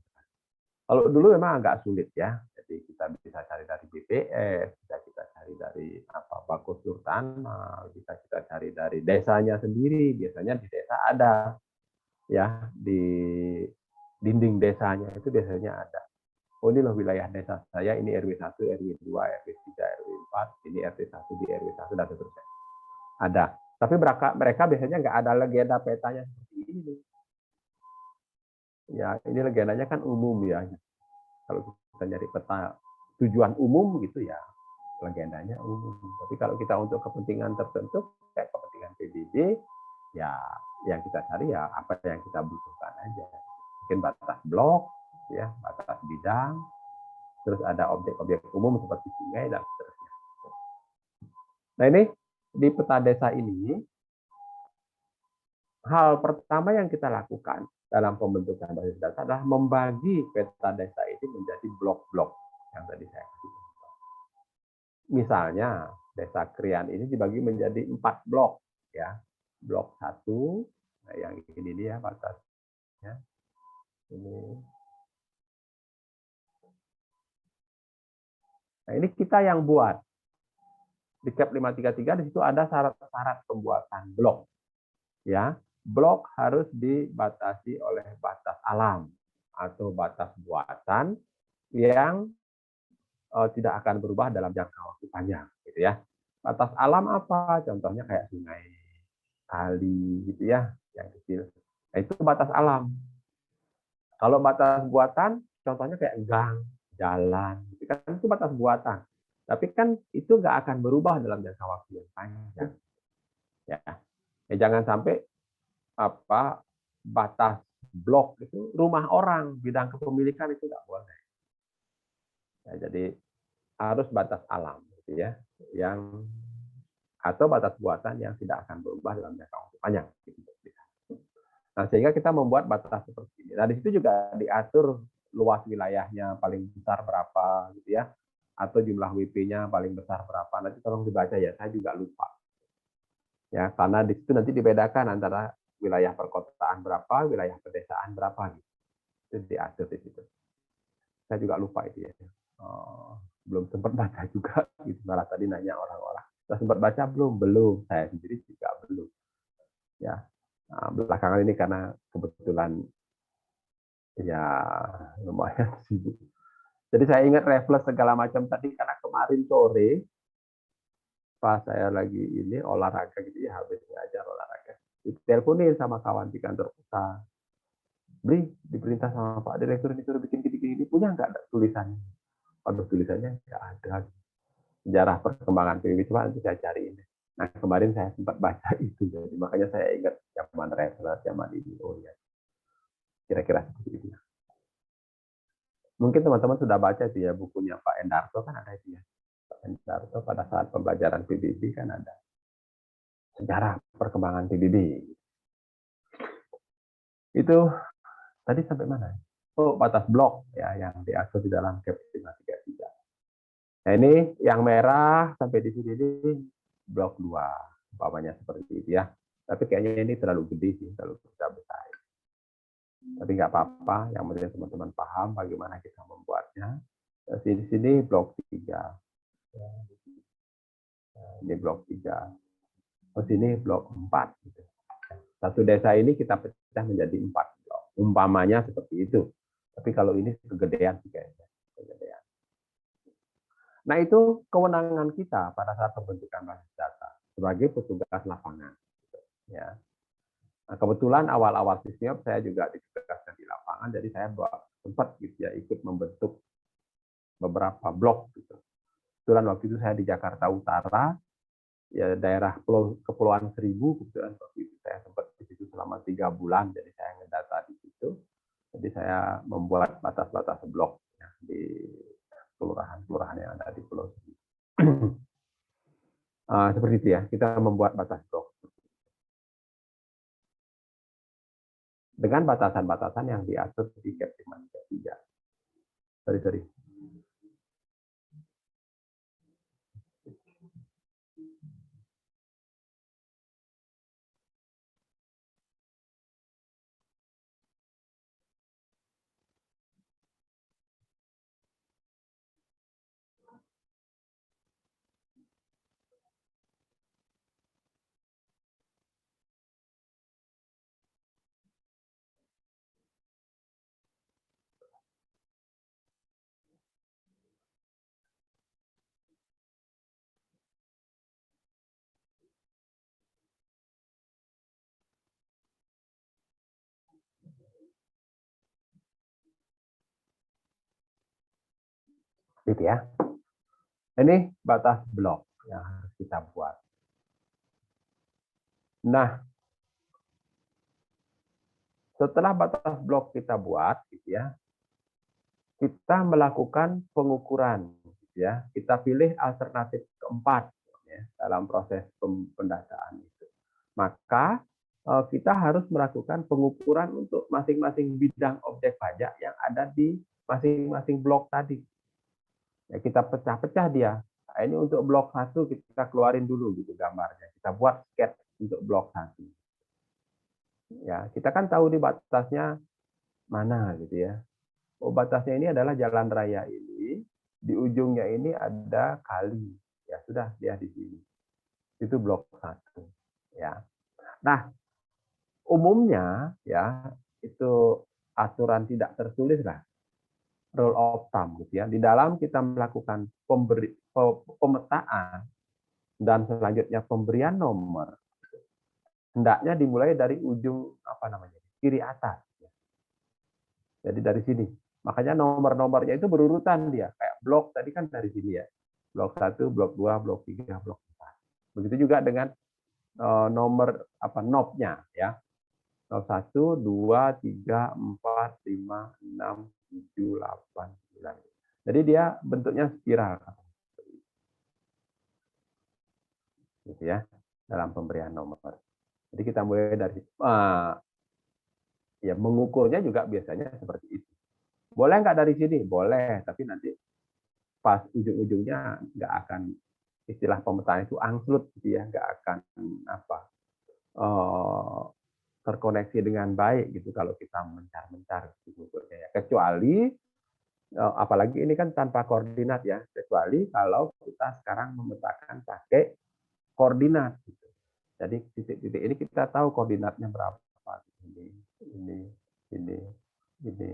Kalau dulu memang agak sulit ya. Jadi kita bisa cari dari BPS, bisa kita cari dari Bakusur Tanah, bisa kita cari dari desanya sendiri. Biasanya di desa ada ya, di dinding desanya itu biasanya ada. Oh ini loh wilayah desa saya, ini RW 1, RW 2, RW 3, RW 4, ini RT 1 di RW 1 dan seterusnya. Ada. Tapi mereka biasanya nggak ada legenda petanya seperti ini. Ya, ini legendanya kan umum ya. Kalau kita nyari peta tujuan umum gitu ya, legendanya umum. Tapi kalau kita untuk kepentingan tertentu, kayak kepentingan PBB PBB, ya yang kita cari ya apa yang kita butuhkan aja. Mungkin batas blok, ya, batas bidang, terus ada objek-objek umum seperti sungai dan seterusnya. Nah ini di peta desa ini, hal pertama yang kita lakukan dalam pembentukan basis data adalah membagi peta desa ini menjadi blok-blok yang tadi saya kasih. Misalnya Desa Krian ini dibagi menjadi 4 blok, ya. Blok 1, nah yang ini dia batasnya. Ini. Nah, ini kita yang buat. Di CAP 533 di situ ada syarat-syarat pembuatan blok. Ya, blok harus dibatasi oleh batas alam atau batas buatan yang tidak akan berubah dalam jangka waktu panjang, gitu ya. Batas alam apa? Contohnya kayak sungai, kali, gitu ya, yang kecil. Nah, itu batas alam. Kalau batas buatan, contohnya kayak gang, jalan, gitu kan, itu batas buatan. Tapi kan itu nggak akan berubah dalam jangka waktu yang panjang. Ya, jangan sampai apa batas blok itu rumah orang, bidang kepemilikan itu nggak boleh. Ya, jadi harus batas alam, gitu ya, yang atau batas buatan yang tidak akan berubah dalam jangka waktu panjang. Nah, sehingga kita membuat batas seperti ini. Nah, di situ juga diatur luas wilayahnya paling besar berapa, gitu ya, atau jumlah WP-nya paling besar berapa. Nanti tolong dibaca ya, saya juga lupa. Ya, karena di situ nanti dibedakan antara wilayah perkotaan berapa, wilayah pedesaan berapa, gitu. Itu diatur di situ. Saya juga lupa itu ya. Belum sempat baca juga, gitu. Malah tadi nanya orang-orang. Sudah sempat baca belum? Belum. Saya sendiri juga belum. Ya, nah, belakangan ini karena kebetulan ya lumayan sibuk. Jadi saya ingat refresh segala macam tadi karena kemarin sore pas saya lagi ini olahraga gitu ya, habis ngajar olahraga. Diteleponin sama kawan di kantor pusat. Bri, diperintah sama Pak Direktur disuruh bikin gini-gini, punya nggak tulisannya? Aduh, tulisannya nggak ada. Sejarah perkembangan PBB, coba nanti saya cari ini. Nah, kemarin saya sempat baca itu, jadi makanya saya ingat zaman refresh, zaman ini. Oh ya, kira-kira seperti itu. Mungkin teman-teman sudah baca itu ya, bukunya Pak Endarto kan ada itu ya. Pak Endarto pada saat pembelajaran PBB kan ada sejarah perkembangan PBB. Itu tadi sampai mana? Oh, batas blok ya yang diatur di dalam CAP 533. Nah, ini yang merah sampai di sini ini blok 2, umpamanya seperti itu ya. Tapi kayaknya ini terlalu gede sih, terlalu besar. Tapi nggak apa-apa, yang penting teman-teman paham bagaimana kita membuatnya. Di sini blok 3. Ini blok 3. Oh, sini blok 4. Gitu. Satu desa ini kita pecah menjadi 4 blok. Umpamanya seperti itu. Tapi kalau ini kegedean sih kayaknya. Kegedean. Nah, itu kewenangan kita pada saat pembentukan basis data sebagai petugas lapangan. Ya. Nah, kebetulan awal-awal SISMIOP saya juga ditugaskan di lapangan, jadi saya sempat gitu ya ikut membentuk beberapa blok. Gitu. Kebetulan waktu itu saya di Jakarta Utara, ya daerah Kepulauan Seribu, kebetulan waktu itu saya sempat di situ selama 3 bulan, jadi saya ngedata di situ. Jadi saya membuat batas-batas blok ya, di kelurahan-kelurahan yang ada di Pulau Seribu. Seperti itu ya, kita membuat batas blok. Dengan batasan-batasan yang diatur di CAP 533. Sorry. Gitu ya. Ini batas blok yang harus kita buat. Nah, setelah batas blok kita buat, gitu ya, kita melakukan pengukuran, gitu ya. Kita pilih alternatif keempat ya, dalam proses pendataan itu. Maka kita harus melakukan pengukuran untuk masing-masing bidang objek pajak yang ada di masing-masing blok tadi. Ya, kita pecah-pecah dia. Nah, ini untuk blok 1 kita keluarin dulu gitu gambarnya. Kita buat sketch untuk blok 1. Ya, kita kan tahu di batasnya mana gitu ya. Oh, batasnya ini adalah jalan raya ini, di ujungnya ini ada kali. Ya sudah, dia di sini. Itu blok 1. Ya. Nah, umumnya ya itu aturan tidak tertulis lah, rule of thumb gitu ya. Di dalam kita melakukan pemetaan dan selanjutnya pemberian nomor, hendaknya dimulai dari ujung kiri atas. Jadi dari sini. Makanya nomor-nomornya itu berurutan dia. Kayak blok tadi kan dari sini ya. Blok 1, blok 2, blok 3, blok 4. Begitu juga dengan nomor knob-nya ya. Knob 1, 2, 3, 4, 5, 6, 7, 8, 9. Jadi dia bentuknya spiral. Gitu ya. Dalam pemberian nomor. Jadi kita mulai dari ya mengukurnya juga biasanya seperti itu. Boleh nggak dari sini? Boleh, tapi nanti pas ujung-ujungnya nggak akan, istilah pemetaan itu angslut gitu ya, nggak akan terkoneksi dengan baik gitu kalau kita mencar-mencar ukurnya ya. Kecuali apalagi ini kan tanpa koordinat ya, kecuali kalau kita sekarang memetakan pakai koordinat gitu. Jadi titik-titik ini kita tahu koordinatnya berapa. Ini, ini, ini,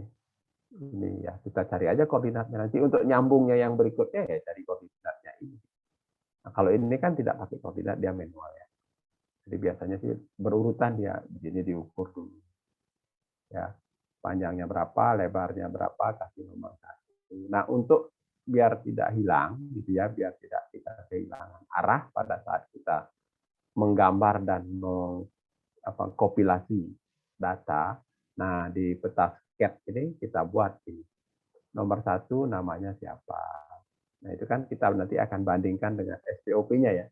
ini ya. Kita cari aja koordinatnya. Nanti untuk nyambungnya yang berikutnya ya cari koordinatnya ini. Nah, kalau ini kan tidak pakai koordinat, dia manual ya. Jadi biasanya sih berurutan dia, di sini diukur dulu. Ya, panjangnya berapa, lebarnya berapa, kasih nomor 1. Nah, untuk biar tidak hilang gitu ya, biar tidak kita kehilangan arah pada saat kita menggambar dan kompilasi data. Nah, di peta sketch ini kita buat ini. Nomor 1 namanya siapa. Nah, itu kan kita nanti akan bandingkan dengan SPOP-nya ya.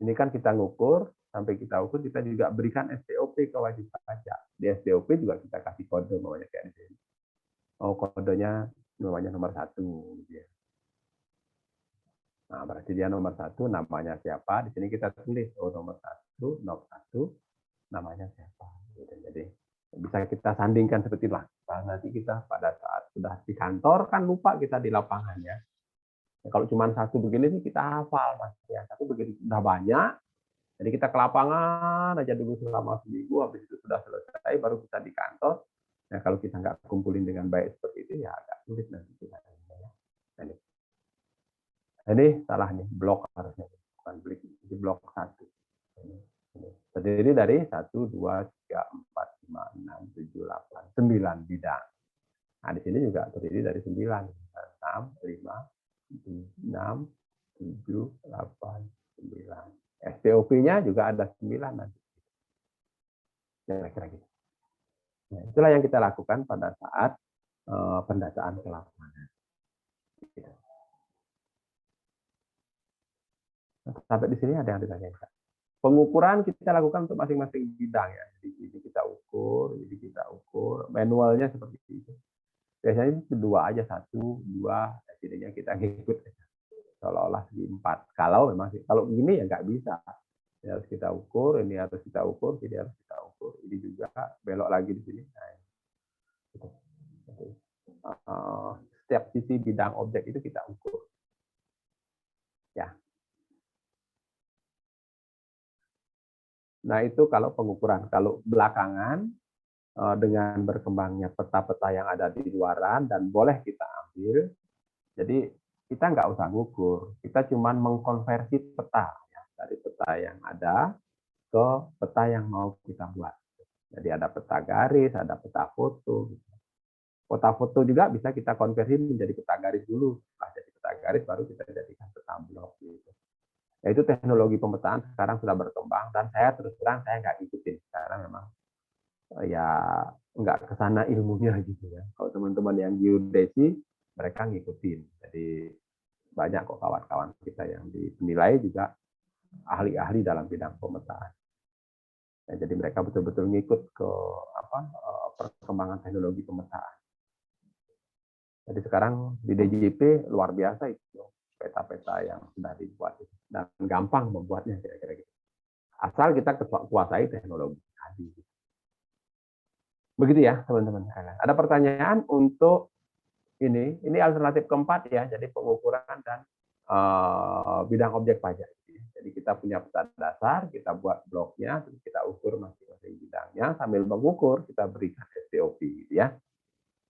Ini kan kita ngukur, sampai kita ukur, kita juga berikan SPOP ke wajib pajak. Di SPOP juga kita kasih kode namanya kayak di sini. Oh, kodenya namanya nomor 1. Gitu ya. Nah, berarti dia nomor 1, namanya siapa. Di sini kita tulis, oh nomor 1, namanya siapa. Gitu. Jadi bisa kita sandingkan seperti itulah. Nanti kita pada saat sudah di kantor kan lupa kita di lapangan ya. Nah, kalau cuma 1 begini sih kita hafal mas ya. 1 begini sudah banyak. Jadi kita ke lapangan aja dulu selama seminggu, habis itu sudah selesai baru kita di kantor. Nah, kalau kita nggak kumpulin dengan baik seperti itu ya agak sulit nanti kita. Ini salah nih, blok harusnya bukan blik, di blok 1. Terdiri dari 1, 2, 3, 4, 5, 6, 7, 8, 9 bidang. Nah, di sini juga terdiri dari 9. 6, 5, 6, 7, 8, 9. SPOP-nya juga ada 9 nanti. Kira-kira gitu. Nah, itulah yang kita lakukan pada saat pendataan ke lapangan. Sampai di sini ada yang ditanyakan. Pengukuran kita lakukan untuk masing-masing bidang ya. Jadi ini kita ukur, manualnya seperti itu. Biasanya itu 2 aja, 1, 2, jadinya kita ngikut seolah-olah segi 4. Kalau memang kalau begini ya nggak bisa. Ini harus kita ukur, ini harus kita ukur, ini harus kita ukur, ini juga belok lagi di sini. Nah, gitu. Jadi, setiap sisi bidang objek itu kita ukur. Ya. Nah, itu kalau pengukuran. Kalau belakangan dengan berkembangnya peta-peta yang ada di luaran dan boleh kita ambil, jadi kita nggak usah ngukur, kita cuma mengkonversi peta ya, dari peta yang ada ke peta yang mau kita buat. Jadi ada peta garis, ada peta foto. Peta foto juga bisa kita konversi menjadi peta garis dulu. Setelah jadi peta garis baru kita jadikan peta blok. Gitu. Yaitu teknologi pemetaan sekarang sudah berkembang dan saya terus terang saya nggak ikutin karena memang ya nggak ke sana ilmunya gitu ya. Kalau teman-teman yang geodesi mereka ngikutin. Jadi banyak kok kawan-kawan kita yang dinilai juga ahli-ahli dalam bidang pemetaan. Ya, jadi mereka betul-betul ngikut ke perkembangan teknologi pemetaan. Jadi sekarang di DJP luar biasa itu peta-peta yang sudah dibuat dan gampang membuatnya kira-kira gitu. Asal kita kuasai teknologi tadi. Begitu ya teman-teman. Ada pertanyaan untuk ini alternatif keempat ya, jadi pengukuran dan bidang objek pajak. Jadi kita punya peta dasar, kita buat bloknya, terus kita ukur masing-masing bidangnya, sambil mengukur kita berikan SPOP gitu ya.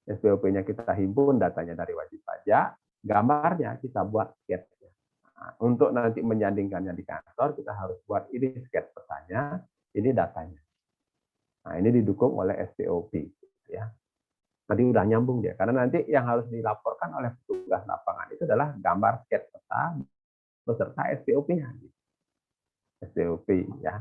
SPOP-nya kita himpun datanya dari wajib pajak, gambarnya kita buat sketch. Nah, untuk nanti menyandingkannya di kantor, kita harus buat ini sketch petanya, ini datanya. Nah, ini didukung oleh SPOP ya. Tadi udah nyambung dia, karena nanti yang harus dilaporkan oleh petugas lapangan itu adalah gambar sketch peta beserta SPOP-nya. SPOP ya.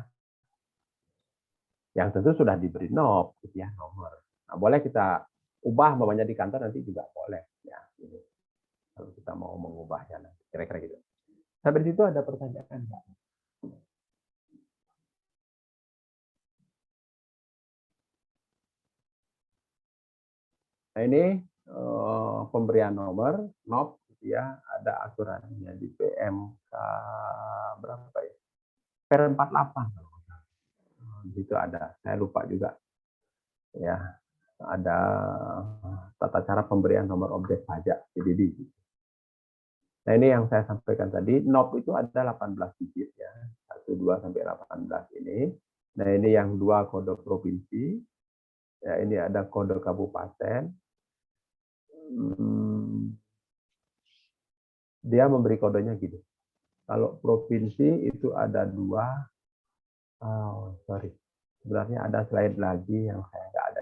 Yang tentu sudah diberi NOP ya, nomor. Nah, boleh kita ubah namanya di kantor nanti juga boleh ya. Ini. Kalau kita mau mengubahnya nanti kira-kira gitu. Sampai di situ ada pertanyaan Pak? Nah, ini pemberian nomor NOP ya, ada aturannya di PMK berapa ya? Per 48 kalau di situ ada, saya lupa juga ya, ada tata cara pemberian nomor objek pajak PDD. Nah, ini yang saya sampaikan tadi, NOP itu ada 18 digit ya, 12 sampai 18 ini. Nah, ini yang 2 kode provinsi, ya ini ada kode kabupaten. Dia memberi kodenya gitu. Kalau provinsi itu ada 2, sebenarnya ada slide lagi yang saya nggak ada.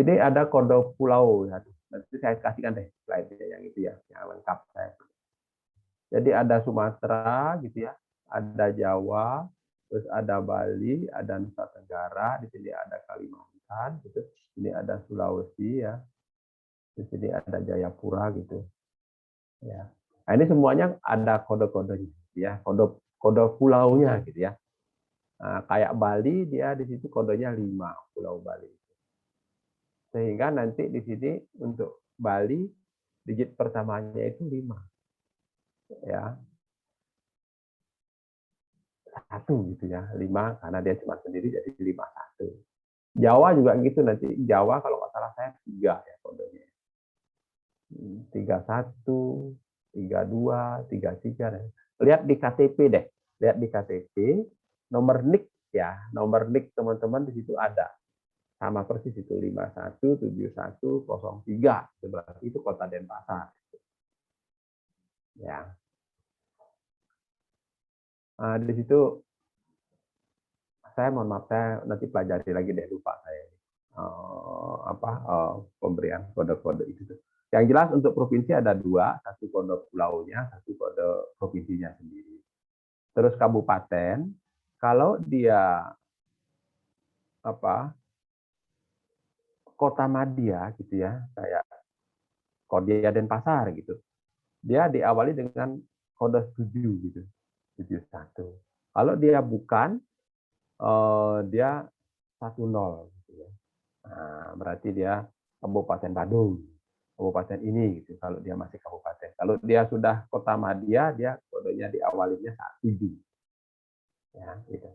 Ini ada kode pulau ya. Nanti saya kasihkan deh slide-nya yang itu ya, yang lengkap saya. Jadi ada Sumatera gitu ya, ada Jawa, terus ada Bali, ada Nusa Tenggara, di sini ada Kalimantan gitu. Ini ada Sulawesi ya. Di sini ada Jayapura gitu. Ya. Nah, ini semuanya ada kode-kodenya ya, kode pulaunya gitu ya. Nah, kayak Bali dia di situ kodenya 5 Pulau Bali. Sehingga nanti di sini untuk Bali digit pertamanya itu 5. Ya. 1 gitu ya, 5 karena dia cuma sendiri jadi 51. Jawa juga gitu nanti. Jawa kalau nggak salah saya 3 ya kodenya. 31, 32, 33. Lihat di KTP deh. Lihat di KTP nomor NIK ya, nomor NIK teman-teman di situ ada. Sama persis itu 517103. Berarti itu Kota Denpasar. Ya. Nah, di situ saya mohon maaf, saya nanti pelajari lagi deh, lupa saya pemberian kode-kode itu. Yang jelas untuk provinsi ada 2, 1 kode pulaunya, 1 kode provinsinya sendiri. Terus kabupaten, kalau dia kota madya gitu ya, kayak Kota Denpasar gitu, dia diawali dengan kode 7 gitu, 71. Kalau dia bukan, dia 10 gitu ya. Nah, berarti dia Kabupaten Badung, kabupaten ini gitu. Kalau dia masih kabupaten, kalau dia sudah kota madya, dia kodenya diawalinya 7. Ya, gitu.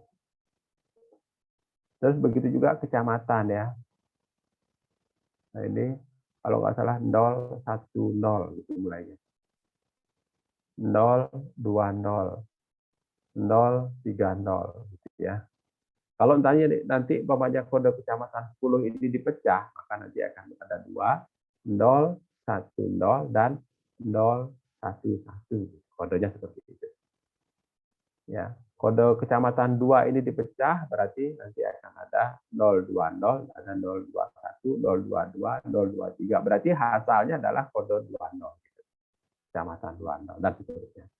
Terus begitu juga kecamatan ya. Nah, ini kalau nggak salah 010 gitu mulainya. 020, 030 gitu ya. Kalau nanti umpamanya kode kecamatan 10 ini dipecah, maka nanti akan ada 2, 0, 10 dan 011. Kodenya seperti itu. Ya, kode kecamatan 2 ini dipecah berarti nanti akan ada 020, ada 021, 022, 023. Berarti hasilnya adalah kode 20 gitu. Kecamatan 20 dan seterusnya.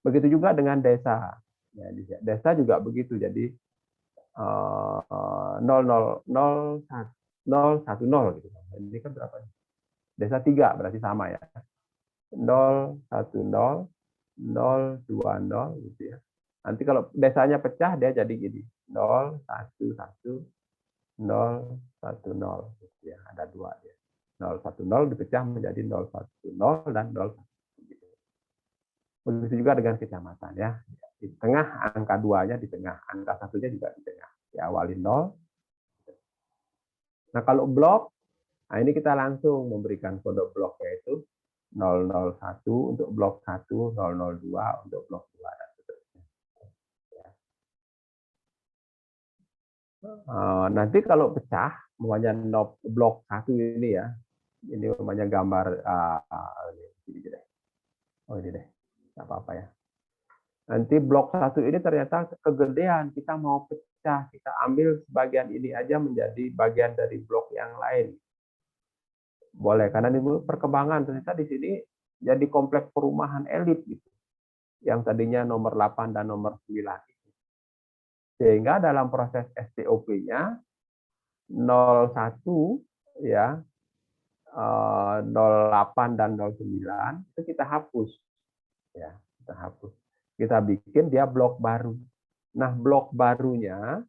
Begitu juga dengan desa. Ya, desa juga begitu. Jadi 0,0,0,10 gitu. Ini kan berapa? Desa 3 berarti sama ya. 0,10, 0,20 gitu ya. Nanti kalau desanya pecah dia jadi gini. 0,11, 0,10 gitu ya. Ada 2 ya. 0,10 dipecah menjadi 0,10 dan 0,1. Begitu juga dengan kecamatan ya. Di tengah angka 2-nya di tengah, angka 1-nya juga di tengah. Diawali 0. Nah, kalau blok, nah ini kita langsung memberikan kode blok yaitu 001 untuk blok 1, 002 untuk blok 2 dan seterusnya. Nanti kalau pecah, namanya blok 1 ini ya. Ini namanya gambar ini deh. Oh, ini deh. Enggak apa-apa ya. Nanti blok 1 ini ternyata kegedean, kita mau pecah, kita ambil bagian ini aja menjadi bagian dari blok yang lain. Boleh, karena ini perkembangan ternyata di sini jadi kompleks perumahan elit gitu. Yang tadinya nomor 8 dan nomor 9. Sehingga dalam proses STOP-nya 01 ya 08 dan 09 itu kita hapus. Ya, kita hapus. Kita bikin dia blok baru. Nah, blok barunya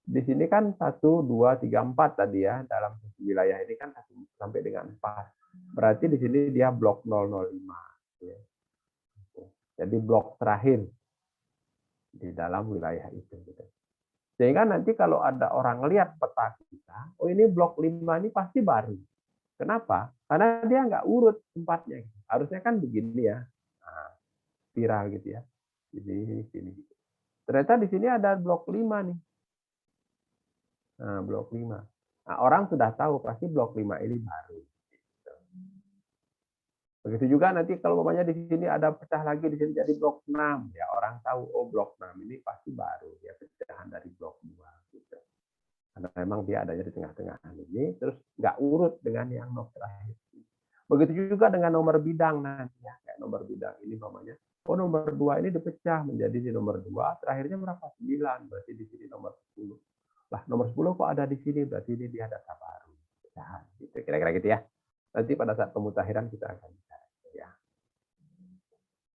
di sini kan 1, 2, 3, 4 tadi ya. Dalam wilayah ini kan 1 sampai dengan 4. Berarti di sini dia blok 005. Ya. Jadi blok terakhir di dalam wilayah itu. Sehingga nanti kalau ada orang lihat peta kita, oh ini blok 5 ini pasti baru. Kenapa? Karena dia nggak urut tempatnya. Harusnya kan begini ya. Nah, spiral gitu ya. Sini. Ternyata di sini ada blok 5 nih. Nah, blok 5. Nah, orang sudah tahu pasti blok 5 ini baru. Begitu juga nanti kalau umpamanya di sini ada pecah lagi di sini jadi blok 6, ya orang tahu oh blok 6 ini pasti baru, ya pecahan dari blok 2 gitu. Karena memang dia adanya di tengah-tengah ini, terus nggak urut dengan yang nomor terakhir. Begitu juga dengan nomor bidang nanti ya, kayak nomor bidang ini umpamanya. Oh nomor 2 ini dipecah menjadi di nomor 2, terakhirnya berapa? 9, berarti di sini nomor 10. Lah nomor 10 kok ada di sini, berarti ini dia data baru. Pecahan, gitu. Kira-kira gitu ya. Nanti pada saat pemutakhiran kita akan bicara. Ya.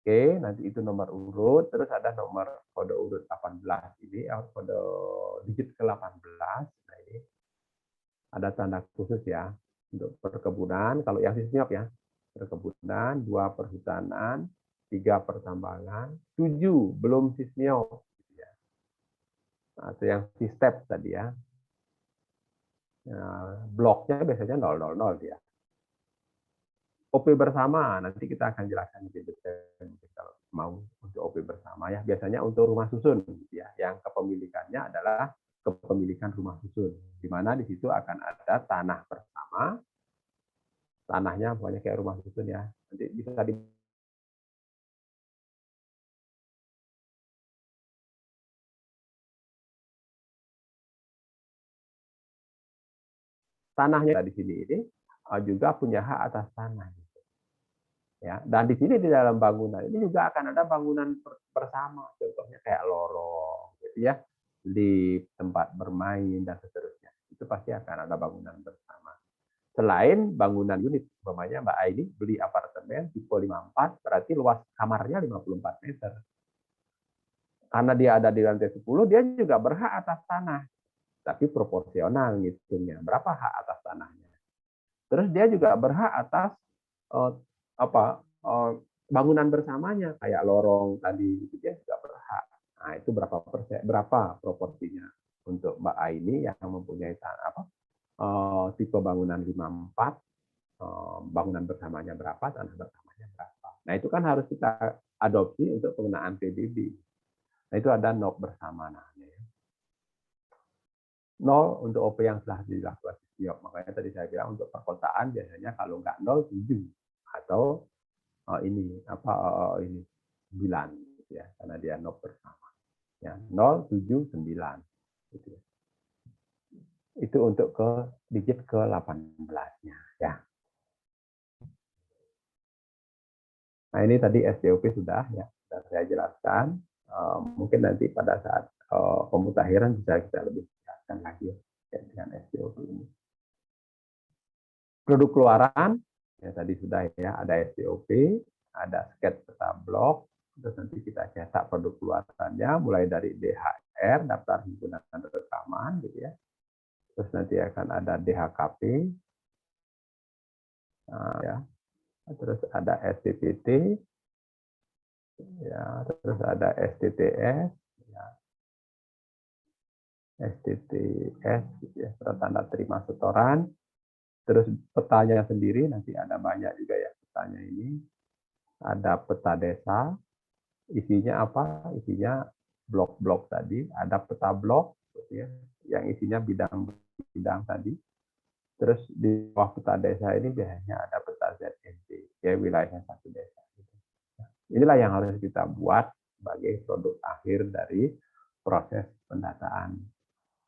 Oke, nanti itu nomor urut, terus ada nomor kode urut 18 ini, kode digit ke-18. Nah ini ada tanda khusus ya untuk perkebunan. Kalau yang sisnyop ya, perkebunan, 2 perhutanan, 3 pertambangan, 7 belum sisnyop. Nah, itu yang sistep tadi ya. Nah, bloknya biasanya 000 dia. OP bersama, nanti kita akan jelaskan lebih detail kalau mau untuk OP bersama ya. Biasanya untuk rumah susun ya, yang kepemilikannya adalah kepemilikan rumah susun, di mana di situ akan ada tanah bersama, tanahnya pokoknya kayak rumah susun ya. Nanti bisa di tanahnya di sini ini juga punya hak atas tanah. Ya, dan di sini di dalam bangunan ini juga akan ada bangunan bersama, contohnya kayak lorong, gitu ya, di tempat bermain dan seterusnya. Itu pasti akan ada bangunan bersama. Selain bangunan unit, umpamanya Mbak Aini beli apartemen tipe 54, berarti luas kamarnya 54 meter. Karena dia ada di lantai 10, dia juga berhak atas tanah, tapi proporsional ngitungnya. Berapa hak atas tanahnya? Terus dia juga berhak atas bangunan bersamanya kayak lorong tadi itu dia juga berhak. Nah, itu berapa proporsinya untuk Mbak Aini yang mempunyai tipe bangunan 54, bangunan bersamanya berapa, tanah bersamanya berapa. Nah, itu kan harus kita adopsi untuk penggunaan PBB. Nah, itu ada NOP bersama namanya. 0 untuk OP yang sudah dilakukan. Makanya tadi saya bilang untuk perkotaan biasanya kalau nggak 0, 7 atau ini 9 gitu ya, karena dia NOP bersama. Ya, 0, 7, 9 gitu ya. Itu untuk ke digit ke-18-nya ya. Nah, ini tadi SDOP sudah ya. sudah saya jelaskan. Mungkin nanti pada saat pemutakhiran bisa kita lebih jelaskan lagi ya dengan SDOP ini. Produk keluaran ya tadi sudah ya, ada SDOP, ada sket peta blok, terus nanti kita cetak produk keluarannya mulai dari DHR, daftar himpunan rekaman gitu ya. Terus nanti akan ada DHKP, ya. Terus ada STTT, ya. Terus ada STTS, ya. STTS, gitu ya, surat tanda terima setoran. Terus petanya sendiri nanti ada banyak juga ya petanya ini. Ada peta desa, isinya apa? Isinya blok-blok tadi. Ada peta blok, gitu ya, yang isinya bidang-bidang tadi. Terus di bawah peta desa ini biasanya ada peta ZNT, ya wilayahnya satu desa. Inilah yang harus kita buat sebagai produk akhir dari proses pendataan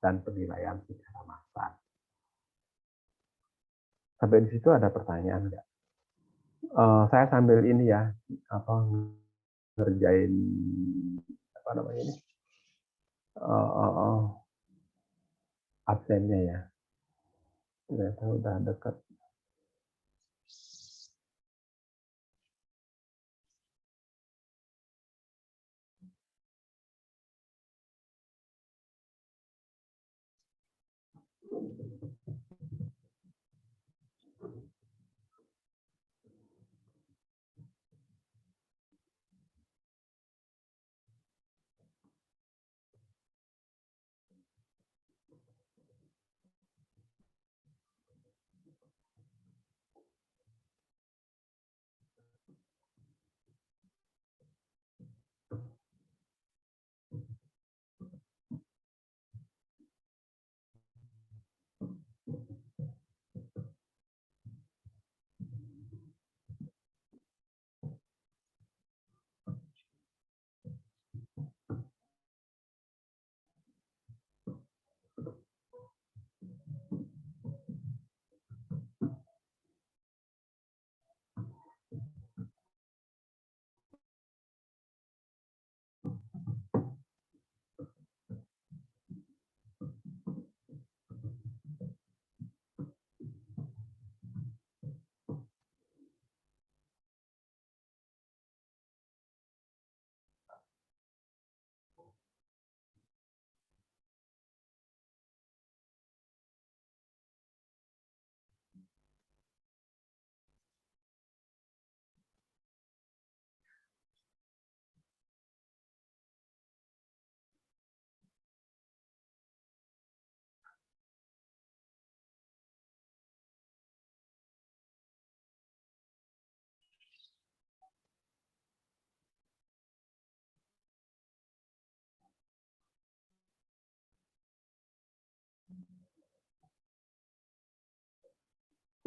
dan penilaian secara massal. Sampai di situ ada pertanyaan enggak? Saya sambil ini ya, ngerjain apa namanya ini, absennya ya. Ternyata udah dekat.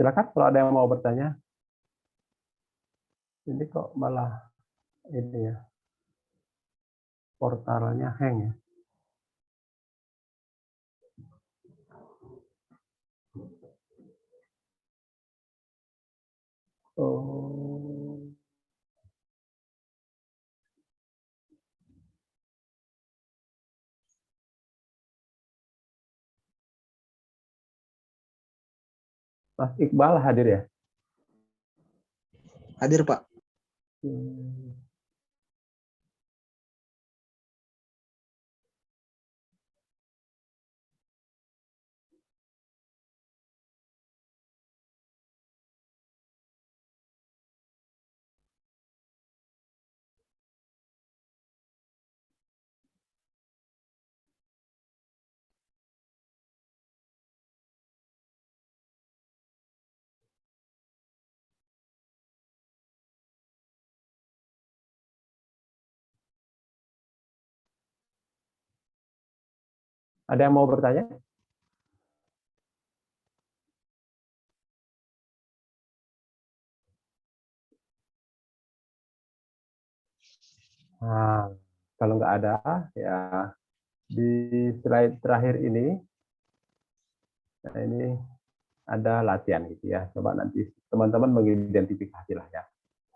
Silakan kalau ada yang mau bertanya. Ini kok malah ini ya, portalnya hang ya. Oh. Mas Iqbal hadir ya? Hadir, Pak. Ada yang mau bertanya? Nah, kalau nggak ada, ya di slide terakhir ini, nah ini ada latihan gitu ya. Coba nanti teman-teman mengidentifikasi lah ya.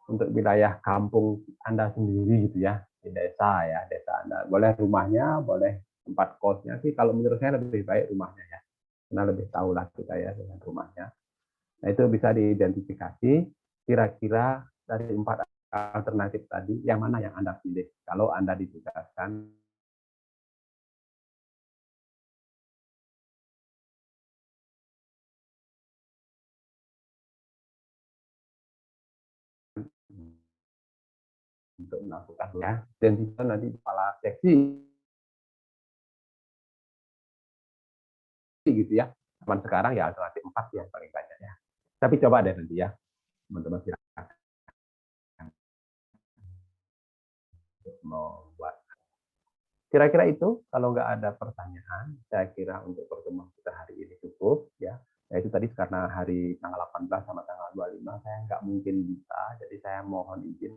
untuk wilayah kampung Anda sendiri gitu ya, di desa ya, desa Anda. Boleh rumahnya, boleh tempat kosnya sih, kalau menurut saya lebih baik rumahnya ya, karena lebih tahu lah kita ya dengan rumahnya. Nah itu bisa diidentifikasi, kira-kira dari 4 alternatif tadi, yang mana yang Anda pilih kalau Anda ditugaskan untuk melakukan ya. Dan bisa nanti kepala seksi gitu ya. Cuman sekarang ya alternatif 4 yang paling banyak ya. Tapi coba deh nanti ya, teman-teman silakan untuk membuat. Kira-kira itu, kalau nggak ada pertanyaan, saya kira untuk pertemuan kita hari ini cukup ya. Ya itu tadi karena hari tanggal 18 sama tanggal 25 saya nggak mungkin bisa, jadi saya mohon izin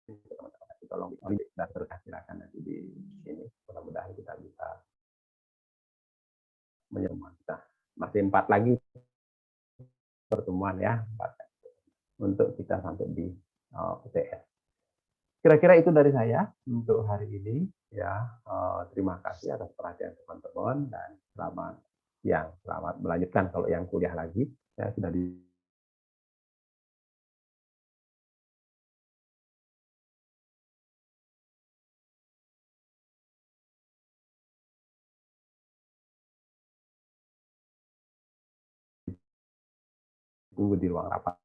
teman-teman, tolong dan terus silakan nanti di sini. Mudah-mudahan kita bisa menyerah kita. Masih 4 lagi pertemuan ya, 4 untuk kita sampai di UTS. Kira-kira itu dari saya untuk hari ini ya. Terima kasih atas perhatian teman-teman dan selamat siang, selamat melanjutkan kalau yang kuliah lagi ya sudah ditunggu di ruang rapat.